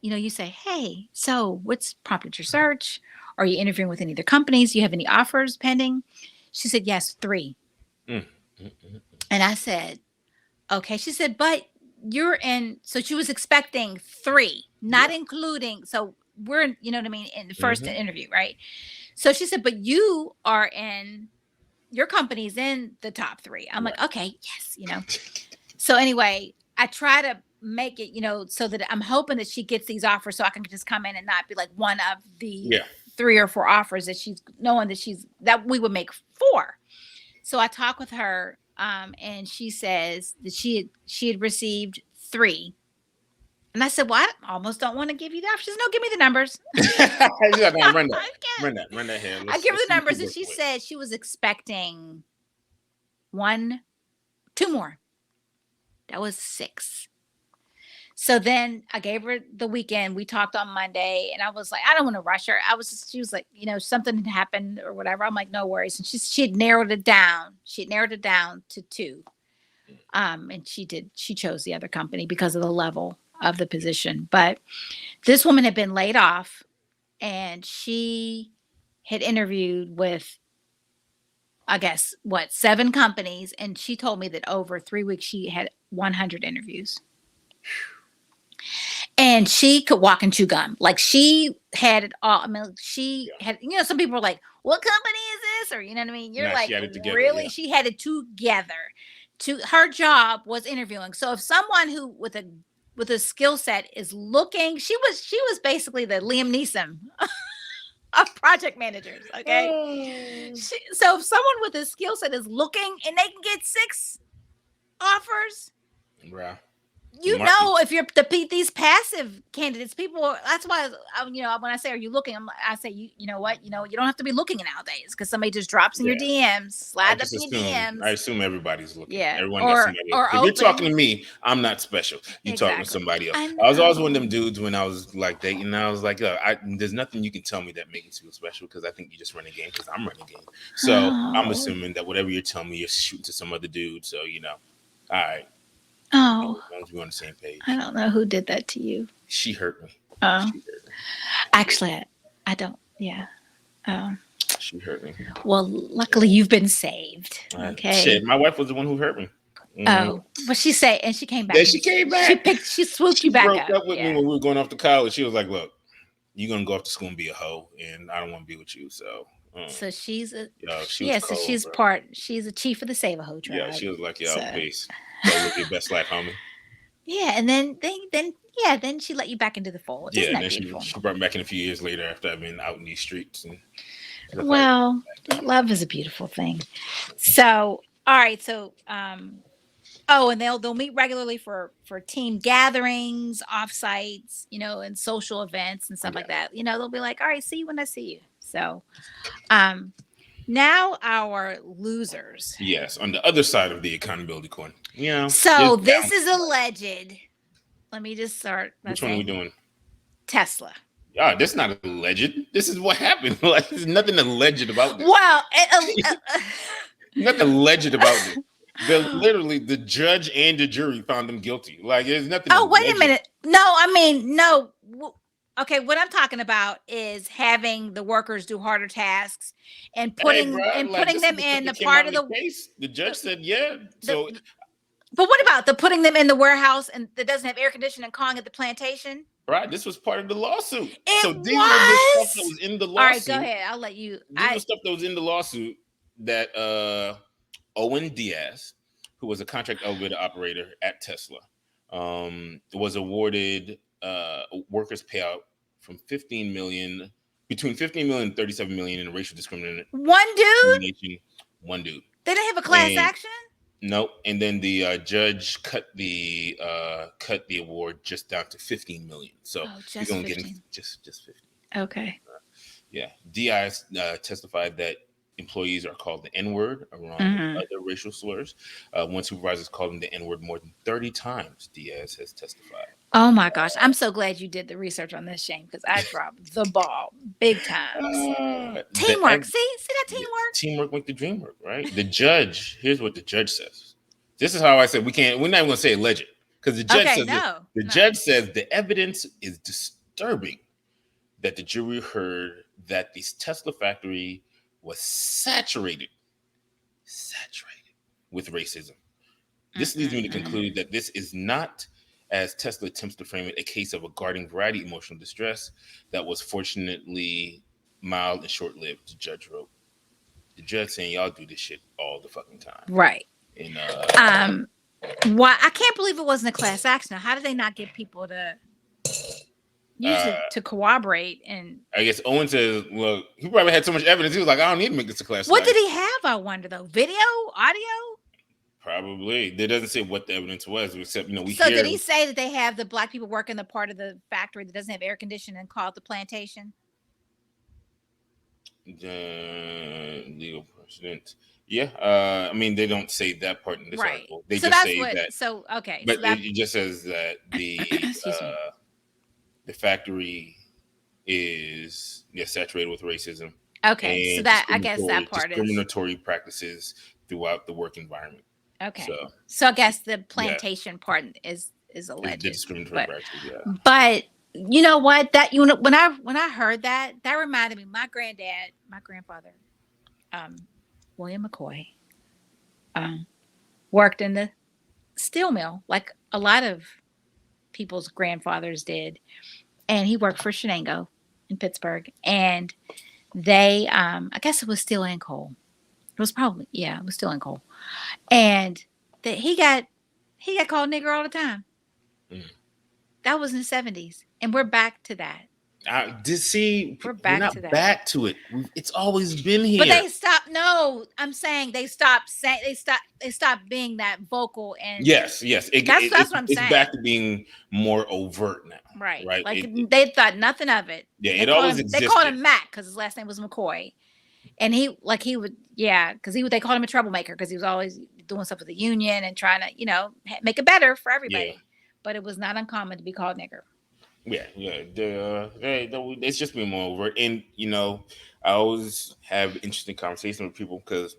You say, hey, so what's prompted your search? Are you interviewing with any other companies? Do you have any offers pending? She said, yes, 3. Mm, mm, mm. And I said, okay. She said, but you're in. So she was expecting 3, not Yeah. including. So we're in, you know what I mean, in the first Hmm. interview, right? So she said, but you are in, your company's in the top 3. I'm like, Right. okay, yes. So anyway, I try to make it, so that I'm hoping that she gets these offers so I can just come in and not be like one of the Yeah. 3 or 4 offers that she's knowing that we would make 4. So I talked with her And she says that she had received 3. And I said, "Well, I almost don't want to give you the option." She says, "No, give me the numbers." You got to run that, I can't. run that here. I give her Let's the see what numbers, you're and she working with. said she was expecting 1, 2 more. That was 6. So then I gave her the weekend. We talked on Monday, and I was like, I don't want to rush her. She was like, something had happened or whatever. I'm like, no worries. And she had narrowed it down. She had narrowed it down to 2. And she chose the other company because of the level of the position. But this woman had been laid off, and she had interviewed with, I guess, 7 companies. And she told me that over 3 weeks, she had 100 interviews. And she could walk and chew gum. Like, she had it all. I mean, she had, some people were like, what company is this? Or, you know what I mean? You're Nah, like, she had it together. really? Yeah. She had it together. Her job was interviewing. So if someone who with a skill set is looking, she was basically the Liam Neeson of project managers. Okay. So if someone with a skill set is looking and they can get 6 offers, Right. if you're these passive candidates, that's why, when I say, are you looking? I say, you know what, you don't have to be looking nowadays, because somebody just drops in your DMs, slides up in your DMs. I assume everybody's looking. Yeah. Everyone got somebody else. If you're talking to me, I'm not special. You talking to somebody else. I was always one of them dudes when I was like dating, and I was like, there's nothing you can tell me that makes you feel special, because I think you just run a game, because I'm running a game. So I'm assuming that whatever you're telling me, you're shooting to some other dude. So, all right. Oh, as long as we're on the same page. I don't know who did that to you. She hurt me. Oh, actually, I don't. Yeah. She hurt me. Well, luckily you've been saved. Okay. Shit, my wife was the one who hurt me. Oh, but she came back. Yeah, she came back. She swooped you back up. She broke up with me when we were going off to college. She was like, "Look, you're gonna go off to school and be a hoe, and I don't want to be with you." So. So she's a so she's a chief of the Save a Hoe tribe. Yeah, she was like, peace. Go live your best life, homie. Yeah, and then she let you back into the fold. Isn't that beautiful? She brought me back in a few years later after I've been out in these streets. And love is a beautiful thing. So, all right, so and they'll meet regularly for team gatherings, offsites, and social events and stuff like that. They'll be like, all right, see you when I see you. So, now our losers. Yes, on the other side of the accountability coin. Yeah. So this is alleged. Let me just start. Which one are we doing? Tesla. That's not alleged. This is what happened. Like, there's nothing alleged about this. Well, nothing alleged about this. Literally, the judge and the jury found them guilty. Like, there's nothing. Oh, wait a minute. No. Okay, what I'm talking about is having the workers do harder tasks and putting them in the part of the case. The judge said, yeah. So, but what about the putting them in the warehouse and that doesn't have air conditioning and calling it the plantation? Right, this was part of the lawsuit. These were the stuff that was in the lawsuit. All right, go ahead. I'll let you. These were stuff that was in the lawsuit that Owen Diaz, who was a contract elevator operator at Tesla, was awarded workers payout from between 15 million and 37 million in racial discrimination. One dude. They didn't have a class action. Nope. And then the judge cut the award just down to 15 million. So you're gonna get just 15. Okay. Diaz testified that employees are called the N-word around other racial slurs. One supervisor called him the N-word more than 30 times. Diaz has testified. Oh my gosh. I'm so glad you did the research on this, Shane, because I dropped the ball big time. Teamwork. See that teamwork? Teamwork make the dream work, right? The judge, here's what the judge says. This is how I said we're not even gonna say alleged. Because the judge judge says the evidence is disturbing that the jury heard that this Tesla factory was saturated with racism. This leads me to conclude that this is not, as Tesla attempts to frame it, a case of a garden variety emotional distress that was fortunately mild and short-lived, the judge wrote. The judge saying y'all do this shit all the fucking time. Right. And why I can't believe it wasn't a class action. How did they not get people to use it to corroborate? And I guess Owen says, well, he probably had so much evidence. He was like, I don't need to make this a class. What did he have? I wonder though. Video, audio. Probably. There doesn't say what the evidence was, except we So did hear he say that they have the black people working the part of the factory that doesn't have air conditioning called the plantation? legal precedent. Yeah, I mean they don't say that part in this Right. article. They So just that's say what. that, So okay. but So that. it just says that Excuse me. the factory is saturated with racism Okay. So and that I guess that part is discriminatory practices throughout the work environment. So okay. So I guess the yeah, plantation part is is the alleged, discriminatory but practices. Yeah. but you know what? That when I heard that, that reminded me. My grandfather, um, William McCoy, um, worked in the steel mill like a lot of people's grandfathers did, and he worked for Shenango in Pittsburgh, and they I guess it was steel and coal. It was probably yeah, it was steel and coal, and that he got called nigger all the time. Mm. That was in the 70s, and we're back to that. I did see We're we're back to not that. back to it. It's always been But here. they stopped. No, I'm saying they stopped saying they stopped being that vocal, and Yes, yes. that's what I'm It's back saying. to being more overt now, Right. right? Like they thought nothing of it. Yeah, They it called always him they called existed. him Mac because his last name was McCoy. And he would yeah, because they called him a troublemaker because he was always doing stuff with the union and trying to, make it better for Yeah, everybody. But it was not uncommon to be called nigger. yeah, yeah. It's just been more overt, and I always have interesting conversations with people because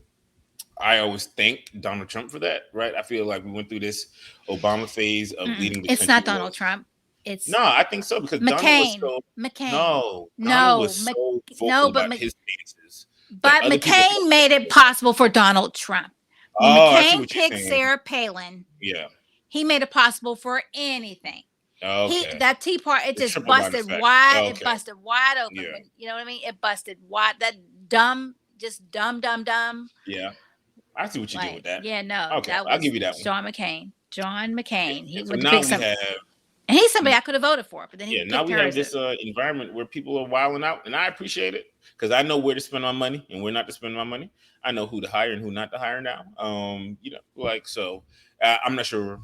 I always thank Donald Trump for that, right? I feel like we went through this Obama phase of Mm-mm. leading the It's country not Donald well. Trump. No, It's I think so because Donald was McCain. so McCain. no, Donald No, was so no, vocal about his stances that But other people McCain felt made it threatened. possible for Donald Trump. When Oh, I see McCain what you're picked saying. Sarah Palin, Yeah. he made it possible for anything. Okay. That Tea Party, it The just triple down busted effect. wide. It Okay. busted wide open. Yeah. When you know what I mean? It busted wide. That dumb, just dumb. Yeah. I see what you did with Like, that. yeah, no, Okay, that I'll give was you that one. John McCain. John Yeah. McCain. He And so went to now pick we some, have and he's somebody I could have voted for, but then he yeah, now picked we her have as a this environment where people are wilding out, and I appreciate it because I know where to spend my money and where not to spend my money. I know who to hire and who not to hire now. Like so, I'm not sure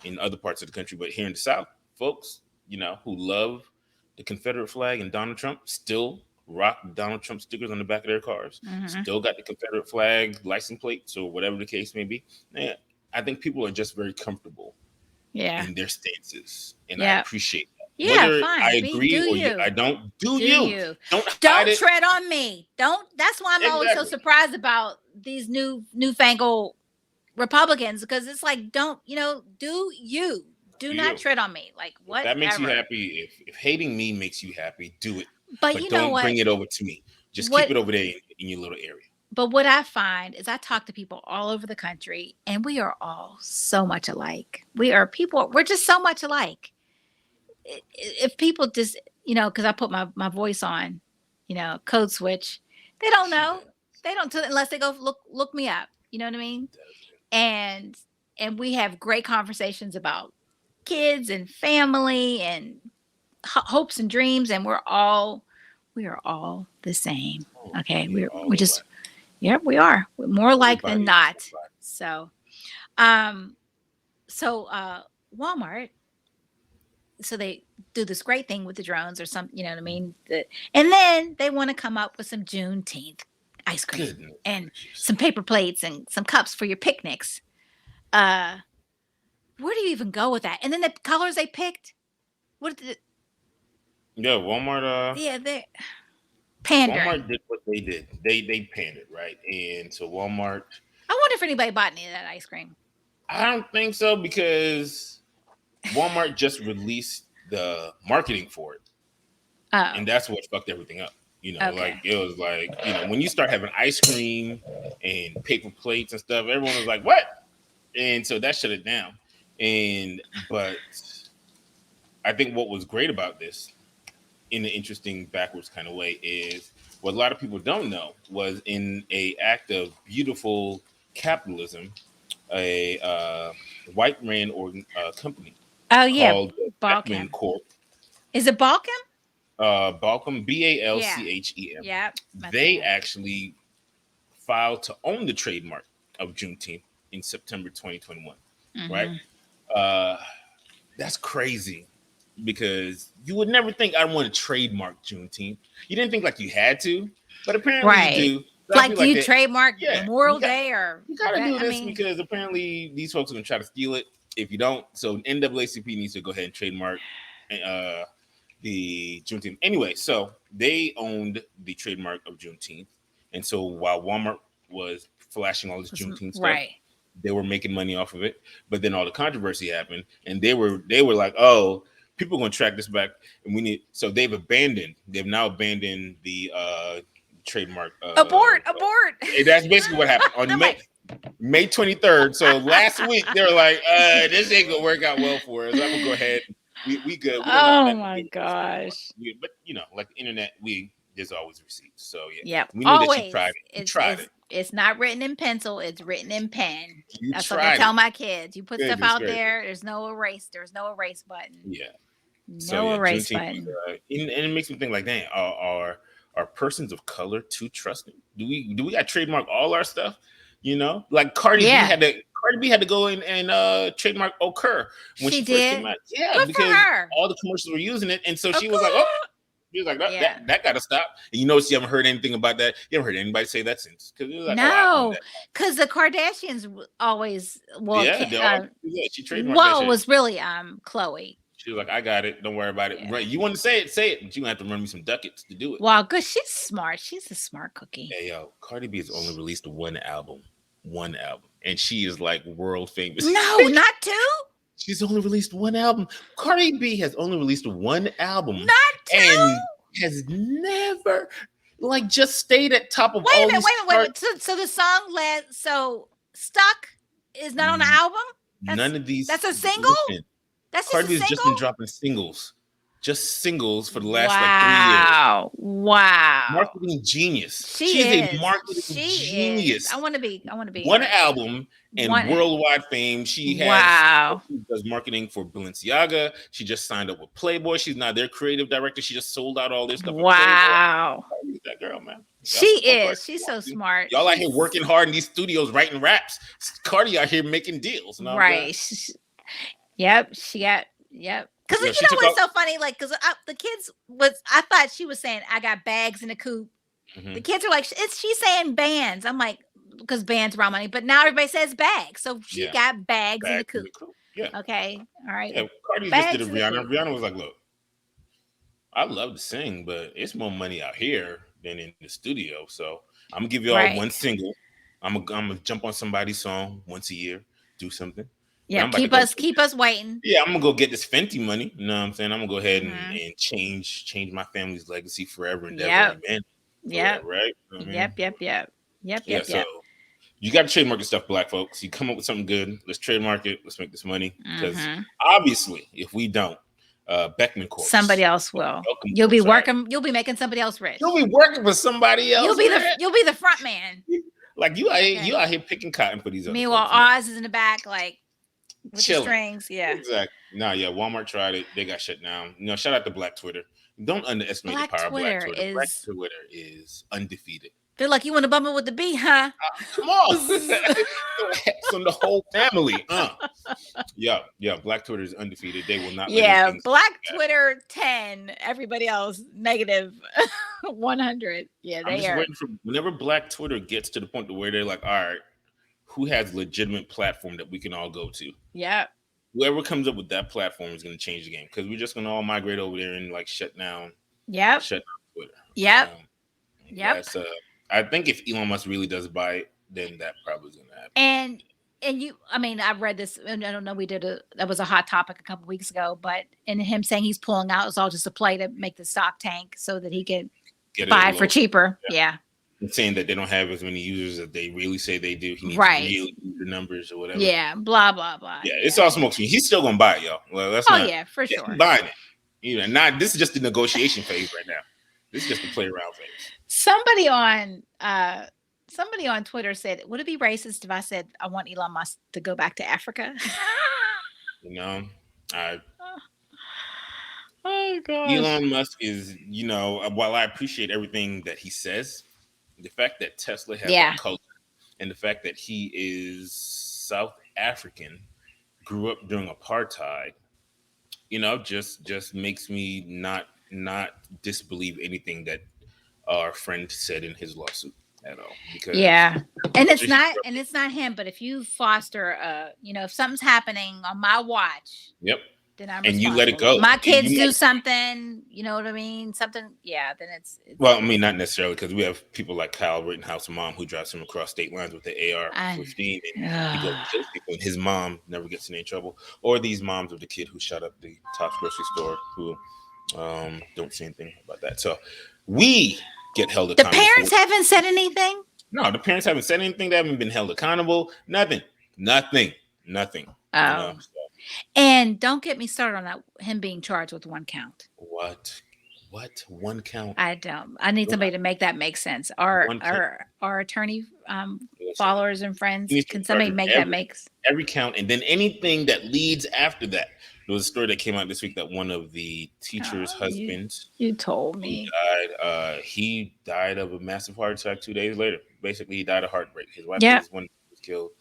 in other parts of the country, but here in the South, folks, who love the Confederate flag and Donald Trump still rock Donald Trump stickers on the back of their cars, Mhm. still got the Confederate flag license plates or whatever the case may be. Yeah, I think people are just very comfortable Yeah. in their stances, and I Yeah. appreciate that. Yeah, Whether I fine. Do agree or I you. don't, do Do you? you. Don't hide Don't it. tread on me. Don't That's why I'm always so Exactly. surprised about these newfangled Republicans because it's like don't, do you. Do Do not you? tread on me. Like If that makes you whatever. happy, if hating me makes you happy, do it. But But you know don't what? bring it over to me. Just keep What it over there in your little area. but what I find is I talk to people all over the country and we are all so much alike. We're just so much alike. If people just, because I put my voice on, code switch, they don't She know. does. They don't unless they go look me up. You know what I mean? And we have great conversations about kids and family and hopes and dreams, and we are all the same. Oh, Okay, we are we all just alike. yeah, we are. We're more alike than Everybody is not. alike. So, um, Walmart, so they do this great thing with the drones or something, you know what I mean? And then they want to come up with some Juneteenth ice cream Goodness and gracious. some paper plates and some cups for your picnics. Uh, where do you even go with that? And then the colors they picked, what did Yeah, Walmart. yeah, they're pandering. Walmart did what they did. They pandered, right? And so Walmart. I wonder if anybody bought any of that ice cream. I don't think so because Walmart just released the marketing for it, Oh, and that's what fucked everything up. Like okay. it was like when you start having ice cream and paper plates and stuff, everyone was like, "What?" And so that shut it down. But I think what was great about this, in an interesting backwards kind of way, is what a lot of people don't know was in a act of beautiful capitalism, a white ran company Oh yeah, called Beckman Balkan. Corp. Is it Balkan? Balcom, Yeah. Balchem. Yep. That's They right. actually filed to own the trademark of Juneteenth, in September 2021, right? Hmm. Uh, that's crazy because you would never think I'd want to trademark Juneteenth. You didn't think like you had to, but apparently you Right. do. So I Like, feel do like you that. trademark Yeah, Memorial Day or you got to do I this mean, because apparently these folks are gonna try to steal it. If you don't, so NAACP needs to go ahead and trademark uh, the Juneteenth. Anyway, so they owned the trademark of Juneteenth, and so while Walmart was flashing all this Juneteenth stuff, right. they were making money off of it. But then all the controversy happened, and they were like, "Oh, people are going to track this back, and we need." So they've now abandoned the trademark. Abort, abort. That's basically what happened on They're like, May 23rd. So last week they were like, "This ain't gonna work out well for us. I'm gonna go ahead. We good. We don't got oh nothing to my do with this anymore." gosh. But like the internet, there's always receipts. So yeah, Yep. we knew that you tried Always. it. You tried it. It's not written in pencil, it's written in pen. You That's what I tried tell it. my kids. You put stuff Goodness out gracious. there, there's no erase button. Yeah. So No yeah, erase Juneteenth, button. and it makes me think like, dang, are persons of color too trusting? Do we got to trademark all our stuff? Like Yeah, Cardi B had to go in and trademark "Occur" when she she first came did. out. Yeah, Good for because her. all the commercials were using it, and so she was like, "Oh." Okay. She was like, that, Yeah. that, that got to stop. And you notice you haven't heard anything about that. You haven't heard anybody say that since. Because it was like, oh, I own No, that. because the Kardashians always Yeah, she trademarked that well, it shit. was really Chloe. She was like, I got it. Don't worry about it. Yeah. Right. You want to say it. But you're going to have to run me some ducats to do it. Well, good. She's smart. She's a smart cookie. Hey, yo, Cardi B has only released one album. One album. And she is like world famous. No, not two. She's only released one album. Cardi B has only released one album. Not two. And has never just stayed at top of Wait all a minute, these wait a minute. So the song Stuck is not on the album? None of these. That's a single? Listen, That's just Cardi a B has single? just been dropping singles. Just singles for the last 3 years. Wow. Marketing genius. She's a marketing genius. I want to be. One album and worldwide fame. She does marketing for Balenciaga. She just signed up with Playboy. She's not their creative director. She just sold out all their stuff. Wow. That girl, man. She is. She's so smart. Y'all out here working hard in these studios writing raps. Cardi out here making deals. Right. Yep. Yep. Because what's so funny? Like, because the kids I thought she was saying, I got bags in the coop. Mm-hmm. The kids are like, she's saying bands. I'm like, because bands around money. But now everybody says bags. So she got bags in the coop. Yeah. Okay. All right. Yeah, Cardi just did a Rihanna. Rihanna was like, look, I love to sing, but it's more money out here than in the studio. So I'm going to give you all one single. I'm going to jump on somebody's song once a year, do something. Yeah, keep us waiting. Yeah, I'm gonna go get this Fenty money. You know what I'm saying? I'm gonna go ahead and change my family's legacy forever and ever. Yeah. Right. Yep. So you got to trademark your stuff, black folks. You come up with something good. Let's trademark it. Let's make this money. Because obviously, if we don't, Beckman Corp. Somebody else will. You'll be working. You'll be making somebody else rich. You'll be working for somebody else. You'll be the front man. Like you out here picking cotton for these other Meanwhile, Oz is in the back, like. With the strings, yeah. Exactly. Walmart tried it. They got shut down. Shout out to Black Twitter. Don't underestimate the power of Black Twitter. Black Twitter is undefeated. They're like, you want to bump it with the B, huh? Come on. From the whole family. Yeah. Black Twitter is undefeated. They will not. Yeah. Black Twitter 10. Everybody else negative 100. Yeah, they are. Waiting for whenever Black Twitter gets to the point to where they're like, all right, who has legitimate platform that we can all go to? Yeah. Whoever comes up with that platform is going to change the game because we're just going to all migrate over there and shut down. Yep. Shut down Twitter. Yep. I think if Elon Musk really does buy it, then that probably is going to happen. And I read this, and I don't know, that was a hot topic a couple weeks ago, but in him saying he's pulling out, it's all just a play to make the stock tank so that he can buy it for cheaper. Yeah. And saying that they don't have as many users as they really say they do. He needs to really use the numbers or whatever. Yeah, blah, blah, blah. Yeah, it's all smoke. He's still going to buy it, y'all. Well, for sure. He's buying it. This is just the negotiation phase right now. This is just the play around phase. Somebody on Twitter said, would it be racist if I said I want Elon Musk to go back to Africa? Oh, gosh. Elon Musk is, while I appreciate everything that he says, the fact that Tesla has a culture and the fact that he is South African, grew up during apartheid, just makes me not disbelieve anything that our friend said in his lawsuit at all. Because Yeah. And after it's he not grew up, and it's not him, but if you foster if something's happening on my watch, yep, then I'm and you let it responsible. go, If my and kids you do let something, you know what I mean? Something, yeah, then well, I mean, not necessarily, because we have people like Kyle Rittenhouse' mom who drives him across state lines with the I AR-15, and he goes and ugh. kills people, and his mom never gets in any trouble. Or these moms of the kid who shot up the Tops grocery store who don't say anything about that. So we get held The accountable for. parents haven't said anything. No, the parents haven't said anything. They haven't been held accountable. Nothing. Nothing. Nothing. Oh. So And don't get me started on that him being charged with one count. what? What? One count. I don't. I need We're somebody not to make that make sense. Our one count. our attorney Listen, followers and he friends, needs to can be charged somebody with make that makes every count, and then anything that leads after that. There was a story that came out this week that one of the teacher's oh, husbands you told who me. died, he died of a massive heart attack 2 days later. Basically, he died of heartbreak. His wife Yeah. was when he was killed.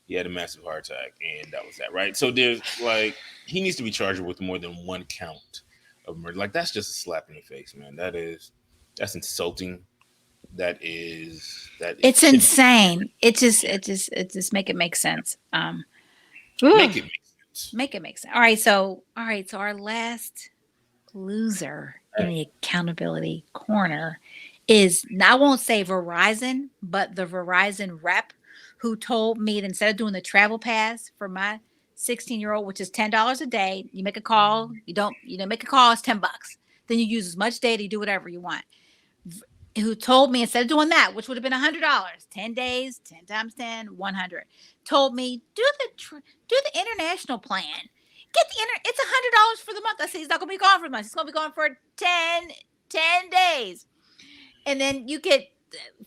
He had a massive heart attack, and that was that, right? So there's like he needs to be charged with more than one count of murder. Like that's just a slap in the face, man. That's insulting. That It's shouldn't insane. be. It just make it make sense. Make Whew, it make sense. make it make sense. All right, so our last loser in Right. the accountability corner is, I won't say Verizon, but the Verizon rep who told me that instead of doing the travel pass for my 16-year-old, which is $10 a day, you make a call, you don't make a call, it's $10. Then you use as much data, you do whatever you want. Who told me instead of doing that, which would have been $100, 10 days, 10 times 10, 100, told me do the international plan. It's $100 for the month. I said he's not gonna be gone for the month. He's gonna be gone for 10 days, and then you get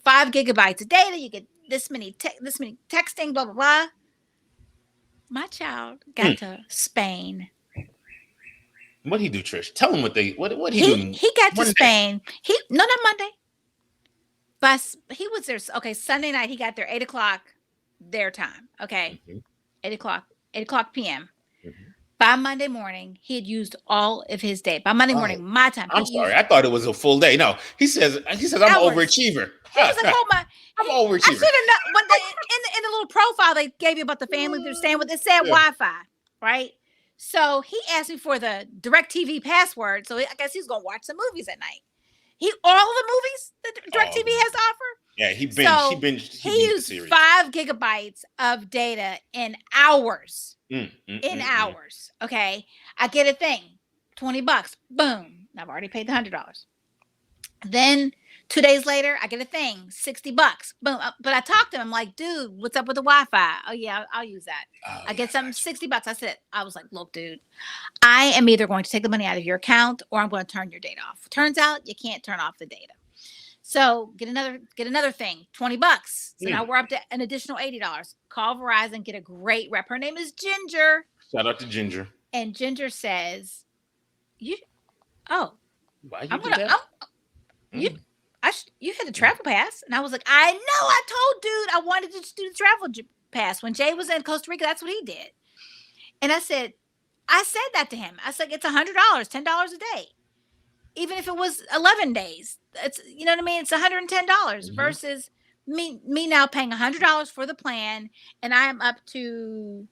5 gigabytes of data. You get this many texting, blah blah blah. My child got Mm. to Spain. What he do, Trish? Tell him what he He doing he got to one day. Spain. He no not Monday, but he was there. Okay, Sunday night he got there 8 o'clock their time. Okay, Mhm, 8 o'clock p.m. mhm. By Monday morning, he had used all of his day. By Monday Oh, morning, my time, he I'm sorry. used I thought it was a full day. No, he says I'm an hours. overachiever. He was like, "Oh my!" I'm an I overachiever. should have known when in the little profile they gave you about the family they're staying with. It said Yeah. Wi-Fi, right? So he asked me for the DirecTV password. So I guess he's gonna watch some movies at night. All of the movies that Oh, DirecTV has to offer. yeah. He binged. He So binged. He he binged the used series. 5 gigabytes of data in hours. Mm, mm, In mm, mm. hours. Okay. I get a thing. $20. Boom. I've already paid the $100. Then 2 days later, I get a thing. $60. Boom. But I talked to him, I'm like, dude, what's up with the Wi-Fi? Oh yeah, I'll use that. Oh I yeah, get I something got you. $60. I was like, look, dude, I am either going to take the money out of your account or I'm going to turn your data off. Turns out you can't turn off the data. So get another thing, $20. So now Mm. we're up to an additional $80. Call Verizon, get a great rep. Her name is Ginger. Shout out to Ginger. And Ginger says, "You, oh, Why you I'm do gonna, that? you, Mm, you had the travel pass." And I was like, "I know, I told dude I wanted to just do the travel pass when Jay was in Costa Rica. That's what he did." And I said that to him. I said, "It's $100, $10 a day, even if it was 11 days. It's you know what I mean. It's $110 mhm. versus me now paying $100 for the plan, and I am up to.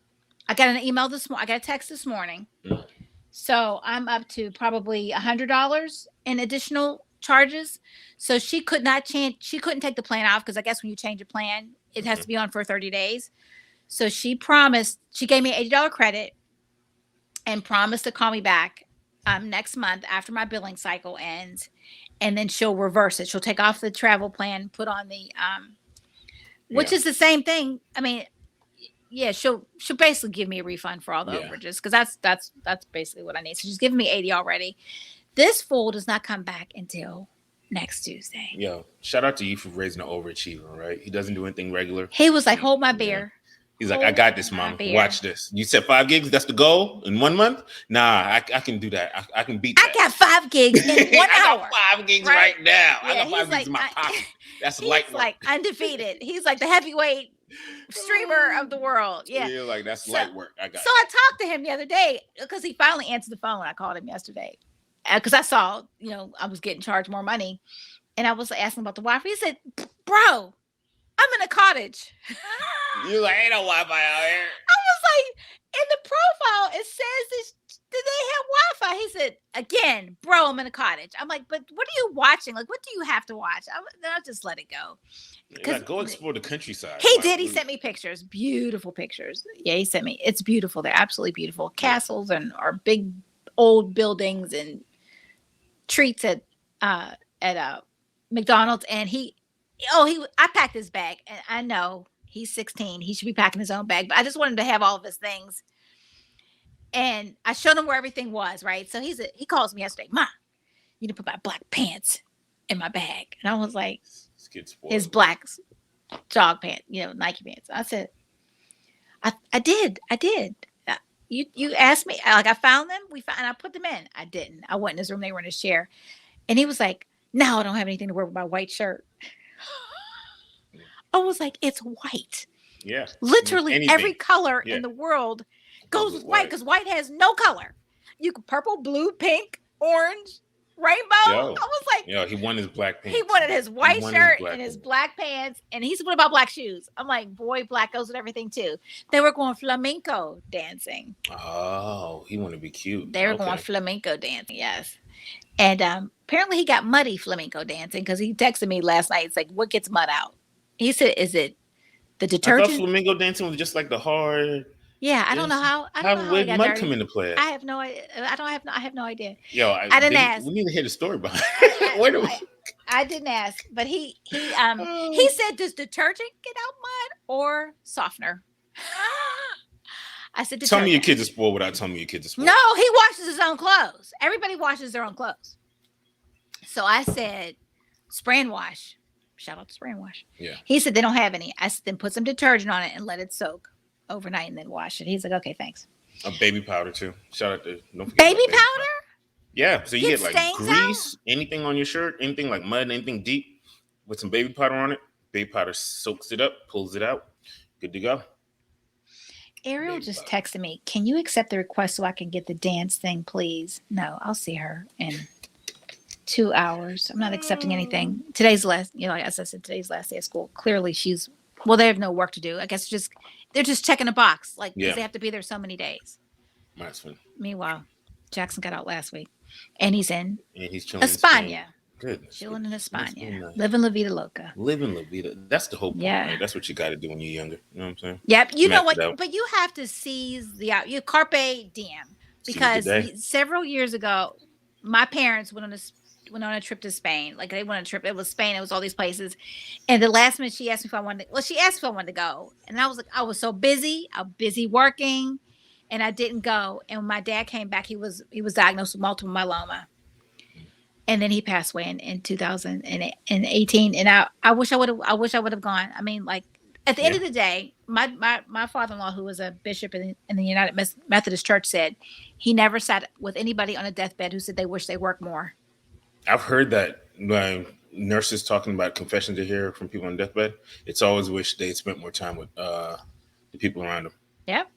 I got an email this morning. I got a text this morning. Mm, So I'm up to probably $100 in additional charges. So she could not change. She couldn't take the plan off because I guess when you change a plan, it has mhm. to be on for 30 days. So she promised. She gave me an $80 credit and promised to call me back next month after my billing cycle ends, and then she'll reverse it. She'll take off the travel plan, put on the which Yeah, is the same thing. I mean, yeah, she'll basically give me a refund for all the yeah, overages because that's basically what I need. So she's giving me 80 already. This fool does not come back until next Tuesday. yo. Shout out to you for raising an overachiever. Right? He doesn't do anything regular. He was like, "Hold my Yeah. beer, He's like, I hold got this, my mama. beer." Watch this. You said 5 gigs. That's the goal in 1 month. Nah, I can do that. I can beat I that. got 5 gigs in one I got hour. 5 gigs Right? right now. I Yeah, got he's 5 gigs like, in my pocket. That's light he's work. like undefeated. He's like the heavyweight streamer of the world. Yeah. Yeah, like that's So light work. I got so I talked to him the other day because he finally answered the phone when I called him yesterday. Because I saw, I was getting charged more money. And I was asking about the Wi-Fi. He said, bro, I'm in a cottage. you. You're like, ain't no Wi-Fi out here. I was like, in the profile, it says this. Do they have Wi-Fi? He said, again, bro, I'm in a cottage. I'm like, but what are you watching? Like, what do you have to watch? I'll just let it go. Because Like, go explore the countryside. he Like, did. He sent me pictures, beautiful pictures. Yeah, he sent me. It's beautiful. They're absolutely beautiful. Castles and are big old buildings and treats at McDonald's. And I packed his bag, and I know he's 16. He should be packing his own bag, but I just wanted to have all of his things. And I showed him where everything was, right? So he calls me yesterday, Ma, you need to put my black pants in my bag. And I was like, his black jog pants, Nike pants. I said, I did. You asked me, like I found them. And I put them in. I didn't. I went in his room. They were in his chair. And he was like, no, I don't have anything to wear with my white shirt. I was like, it's white. Yeah. Literally every color in the world goes with white because white has no color. You could purple, blue, pink, orange, rainbow. I was like, he wanted his black pants. He wanted his white shirt and his black pants. And he said, what about black shoes? I'm like, boy, black goes with everything too. They were going flamenco dancing. Oh, he wanted to be cute. They were going flamenco dancing, yes. And apparently he got muddy flamenco dancing because he texted me last night. It's like, what gets mud out? He said, is it the detergent? I thought flamenco dancing was just like the hard. Yeah, I don't know how. I don't know how would mud come into play? I have no idea. I have no idea. Yo, I didn't ask. We need to hear the story behind it. I didn't ask, but he said, does detergent get out mud or softener? I said, detergent. Tell me your kids are spoiled without telling me your kids are spoiled. No, he washes his own clothes. Everybody washes their own clothes. So I said, spray and wash. Shout out to spray and wash. Yeah. He said they don't have any. I said, then put some detergent on it and let it soak overnight and then wash it. He's like, okay, thanks. A baby powder too. Shout out to don't forget baby powder. Yeah, so you get like grease, anything on your shirt, anything like mud, anything deep, with some baby powder on it. Baby powder soaks it up, pulls it out. Good to go. Ariel just texted me, can you accept the request so I can get the dance thing, please? No, I'll see her in 2 hours. I'm not accepting anything. Today's last, as I said, today's last day of school. Clearly they have no work to do. I guess they're just checking a box, because they have to be there so many days. That's funny. Meanwhile, Jackson got out last week, and he's chilling España. Good. Chilling in España. Nice. Living La Vida Loca. Living La Vida. That's the whole point. Yeah. Right? That's what you got to do when you're younger. You know what I'm saying? Yep. You know what? But you have to seize you carpe diem, because several years ago, my parents went on a trip to Spain. Like, they went on a trip. It was Spain. It was all these places. And the last minute, she asked me if I wanted to go. And I was like, I was so busy. I'm busy working, and I didn't go. And when my dad came back, he was diagnosed with multiple myeloma. And then he passed away in 2018. And I wish I would have gone. I mean, like, at the end of the day, my father-in-law, who was a bishop in the United Methodist Church, said he never sat with anybody on a deathbed who said they wish they worked more. I've heard that nurses talking about confessions they hear from people on deathbed. It's always wish they'd spent more time with the people around them. Yep.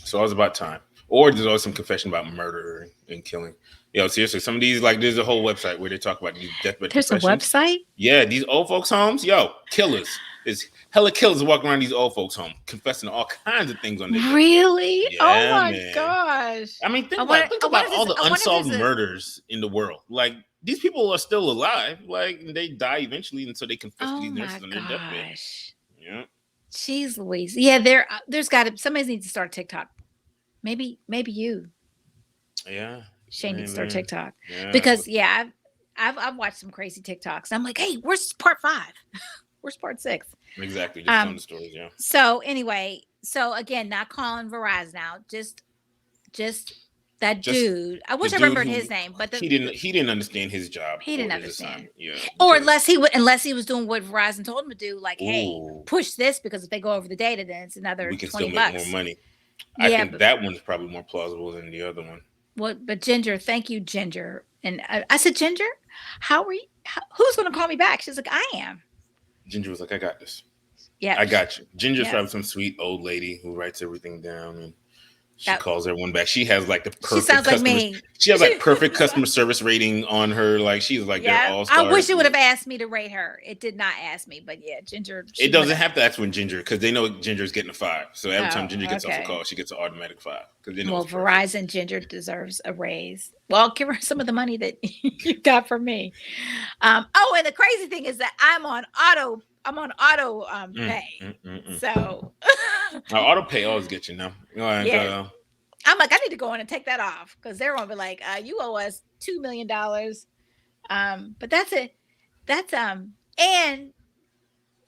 So it's about time. Or there's always some confession about murder and killing. Seriously, some of these, like, there's a whole website where they talk about these deathbed confessions. There's a website? Yeah, these old folks' homes. Killers. There's hella killers walking around these old folks' homes, confessing all kinds of things on their Really? Yeah, oh my man. Gosh. I mean, think about all the unsolved murders in the world. Like, these people are still alive. Like, they die eventually, and so they confess to these nurses on their deathbed. Yeah. Jeez Louise. Yeah, there's got to, somebody needs to start TikTok. Maybe you. Yeah. Shane needs to start TikTok. Yeah. Because I've watched some crazy TikToks. I'm like, hey, where's part 5? Where's part 6? Exactly. Just telling the stories, yeah. So anyway, again, not calling Verizon now. Just that dude. I wish I remembered his name, but he didn't understand his job. He didn't understand. Yeah. Or unless he was doing what Verizon told him to do, like, hey, push this, because if they go over the data, then it's another $20. We can still make more money. I think that one's probably more plausible than the other one. Well, but Ginger, thank you, Ginger. And I said, Ginger, how are you? Who's going to call me back? She's like, I am. Ginger was like, I got this. Yeah. I got you. Ginger's Yeah. probably some sweet old lady who writes everything down and she That calls everyone back. She has like the she perfect sounds like customer. me. She has like perfect customer service rating on her. Like she's like their Yeah. all I star. wish it would have asked me to rate her. It did not ask me, but yeah, Ginger, It she went doesn't up. have to ask when Ginger because they know Ginger's getting a 5. So every time Oh, Ginger gets off a okay. call, she gets an automatic 5 because they know Well, it's perfect. Verizon Ginger deserves a raise. Well, give her some of the money that you got from me. Oh, and the crazy thing is that I'm on auto Mm, pay. mm, mm, mm. So Auto pay always get you now. Like yeah, I'm like, I need to go in and take that off because they're gonna be like, you owe us $2 million. But that's it. That's and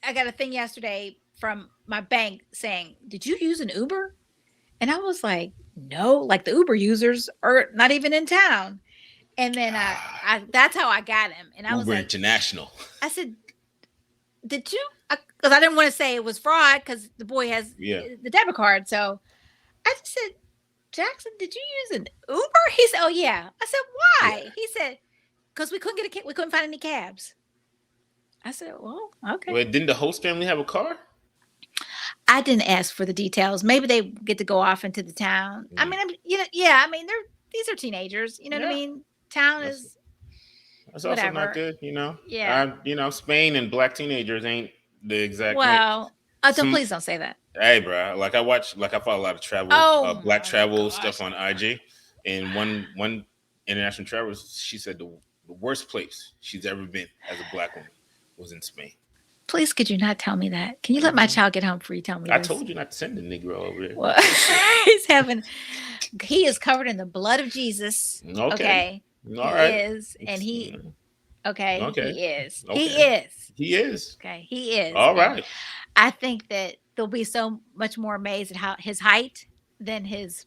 I got a thing yesterday from my bank saying, "Did you use an Uber?" And I was like, "No, like the Uber users are not even in town." And then I that's how I got him. And I was Uber like, International. I said, "Did you?" Because I didn't want to say it was fraud because the boy has Yeah. the debit card. So I just said, "Jackson, did you use an Uber?" He said, "Oh yeah." I said, Yeah. "Why?" He said, "Because we couldn't we couldn't find any cabs." I said, "Well, okay." Wait, didn't the host family have a car? I didn't ask for the details. Maybe they get to go off into the town. I Mm. mean, yeah. I mean, these are teenagers. You know what I Yeah. mean? Town That's is that's also not whatever. good, you know. Yeah. Spain and black teenagers ain't the exact mix. Well, don't Some please don't say that. Hey, bro. Like I follow a lot of travel, Oh black my travel stuff gosh. on IG, and one international traveler, she said the worst place she's ever been as a black woman was in Spain. Please, could you not tell me that? Can you let my Mhm. child get home before you tell me I this? told you not to send the Negro over there. Well, he's having, he is covered in the blood of Jesus. Okay, Okay. all He right. is. And okay, Okay, he is. He okay. is. He is Okay. He is. all And right. I think that they'll be so much more amazed at how his height than his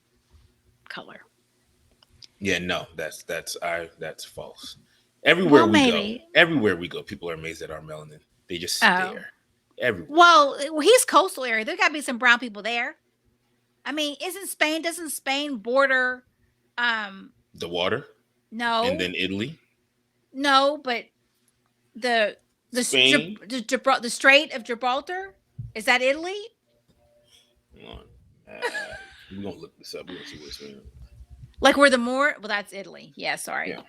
color. Yeah, no, that's false. Well, maybe. Everywhere we go, people are amazed at our melanin. They just Oh, stare everywhere. well, he's coastal area. There got to be some brown people there. I mean, doesn't Spain border, um, The water, and no, then Italy, no, but the, Spain. the Strait of Gibraltar, is that Italy? Hold on. We're gonna look this up. We're gonna see where Spain. Like where the more, well, that's Italy. Yeah. Yeah, Sorry. yeah.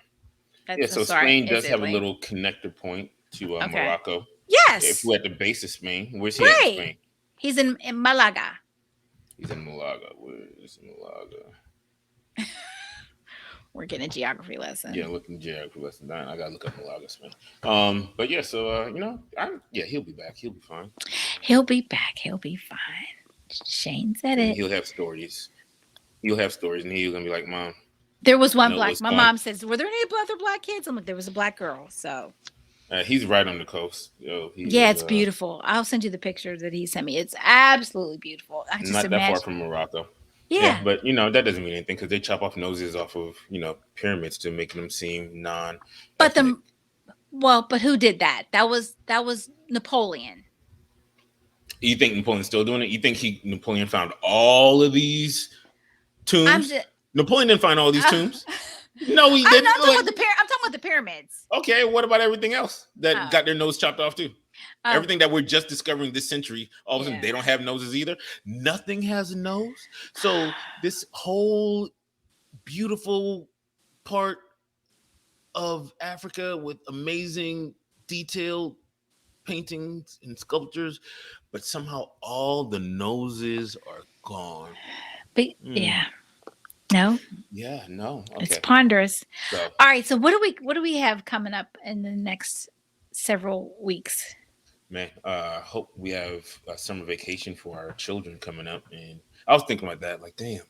That's So sorry. Spain It's does have a Italy. little connector point to Okay. Morocco. If Yes. we're at the base of Spain, where's he at in Right. Spain? He's in Malaga. He's in Malaga. Where is Malaga? We're getting a geography Yeah, lesson. looking geography lesson 9. I gotta look up Malaga, Spain. But yeah, so he'll be back. He'll be fine. He'll be back. He'll be fine. Shane said And it. he'll have stories. He'll have stories, and he's gonna be like, "Mom, There was I one know it black. was My fun." mom says, "Were there any other black kids?" I'm like, "There was a black girl." So He's right on the coast. Yo, he yeah, is it's beautiful. I'll send you the picture that he sent me. It's absolutely beautiful. I just not that far imagine. from Morocco. Yeah, Yeah, but that doesn't mean anything because they chop off noses off of pyramids to make them seem but non-ethnic. but who did that? That was Napoleon. You think Napoleon's still doing it? You think Napoleon found all of these I'm tombs? just. Napoleon didn't find all these Uh, tombs. No, he I'm didn't. not talking Like, about I'm talking about the pyramids. okay, what about everything else that Oh, got their nose chopped off too? oh, Everything that we're just discovering this century, all of a sudden yeah. they don't have noses either. Nothing has a nose. So this whole beautiful part of Africa with amazing detailed paintings and sculptures, but somehow all the noses are gone. But Hmm. yeah, no, Yeah, no. it's Okay. ponderous. So, All right, so what do we have coming up in the next several weeks? man, hope we have a summer vacation for our children coming up. And I was thinking about that, like, damn,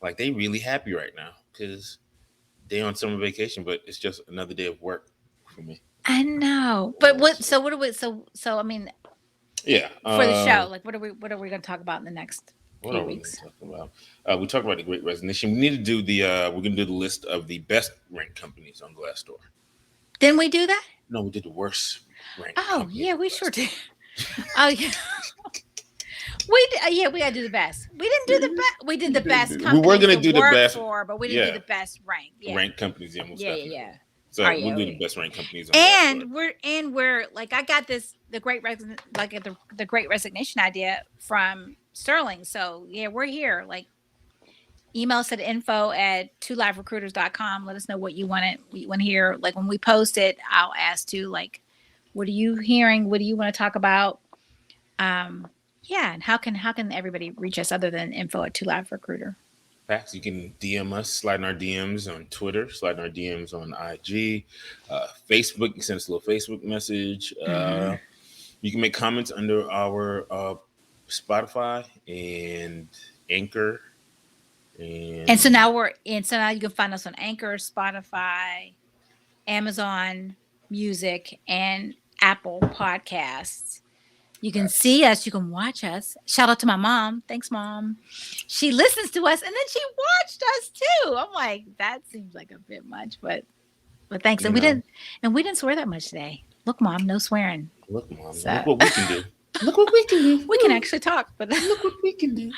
like they really happy right now because they on summer vacation, but it's just another day of work for me. I know, but what? So, So what do we? So I mean, yeah. for the show, like what are we going to talk about in the next What few are we going to weeks? talk about? We talked about the Great Resignation. We need to do we're going to do the list of the best ranked companies on Glassdoor. Didn't we do that? No, we did the worst ranked Oh companies yeah, on we sure Glassdoor. did. Oh yeah, yeah, we got to do the best. We didn't do the best. We did the best We were companies going to to do the work best, for, but we didn't do yeah, the best rank. Yeah, ranked companies. Yeah, most yeah, yeah, definitely. yeah. Oh So yeah, we'll do the we. best ranked companies on Glassdoor. And we're like I got this the Great Resignation idea from Sterling. So yeah, we're here. Like email us at info@2liverecruiters.com. Let us know what you want to hear. Like when we post it, I'll ask to like, what are you hearing? What do you want to talk about? Um, yeah, and how can everybody reach us other than info@2liverecruiter? Facts. You can DM us, slide in our DMs on Twitter, slide in our DMs on IG, Facebook. You send us a little Facebook message. Mm-hmm. You can make comments under our Spotify and Anchor. And And so now you can find us on Anchor, Spotify, Amazon Music, and Apple Podcasts. You can facts. see us. You can watch us. Shout out to my mom. Thanks, mom. She listens to us, and then she watched us too. I'm like, that seems like a bit much, but thanks. You know, And we didn't swear that much today. Look, mom, no swearing. look, mom, So look what we can do. Look what we can do. we can actually talk. But Look what we can do.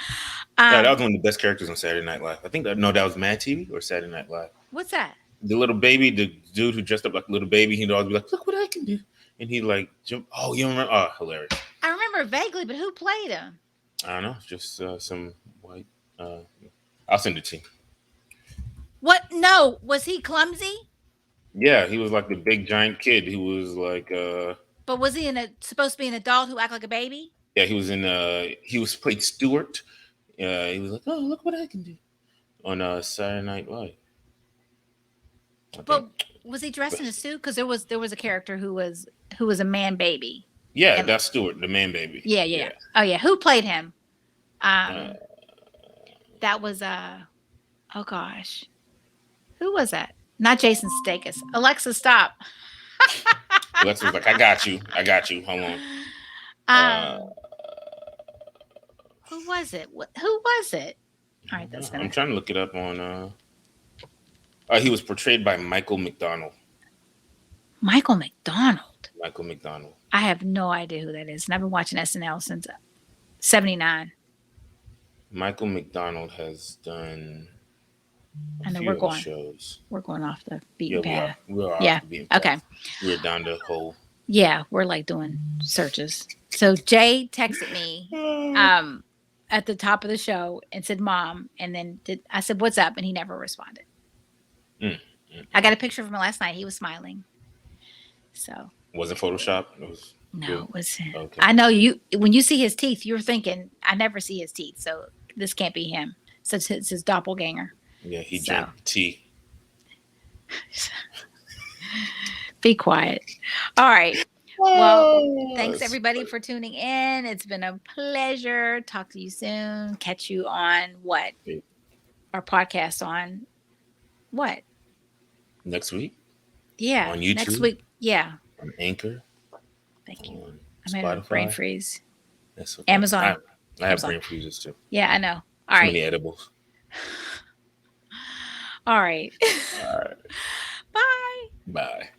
Yeah, that was um, one of the best characters on Saturday Night Live. I think that no, that was Mad TV or Saturday Night Live. what's that? The little baby, the dude who dressed up like a little baby, he'd always be like, "Look what I can do," and he like jump. Oh, you don't remember? Oh, hilarious! I remember vaguely, but who played him? I don't know, just some white. Uh, I'll send it to you. What? No, was he clumsy? Yeah, he was like the big giant kid. He was like, But was he supposed to be an adult who act like a baby? yeah, he was in. He was played Stewart. He was like, "Oh, look what I can do," on Saturday Night Live. I But think. was he dressed in a But suit? Because there was a character who was a man baby. yeah, And that's Stewart, the man baby. yeah, yeah, yeah. Yeah. Oh yeah, who played him? Uh, Um, that was oh gosh, who was that? Not Jason Sudeikis. Alexa, stop. Lex was like, "I got you. I got you. Hold on." Uh, um, who was it? Who was it? All right, that's I'm gonna trying to look it up on. He was portrayed by Michael McDonald. Michael McDonald. Michael McDonald. I have no idea who that is, and I've been watching SNL since '79. Michael McDonald has done a I know few other shows. we're going off the Yeah, beaten we are. path. We are off Yeah. the beaten Okay. path. We're down the hole. Yeah, we're like doing searches. So Jay texted me at the top of the show and said, "Mom," and then I said, "What's up?" and he never responded. Mm, mm. I got a picture of him last night. He was smiling. So Wasn't Photoshop. It was no, real. it was. Okay. I know you. When you see his teeth, you're thinking, "I never see his teeth, so this can't be him." So it's his doppelganger. Yeah, he So drank tea. be quiet. All right. Well, thanks It's everybody funny. for tuning in. It's been a pleasure. Talk to you soon. Catch you on what? Our podcast on what? Next week Yeah. on Next YouTube, week. Yeah. on Anchor, Thank you. on I'm having a brain Spotify. freeze. That's okay. Amazon. I have Amazon. brain freezes too. Yeah, I know. All Too right. many edibles. All right. All right. Bye. Bye.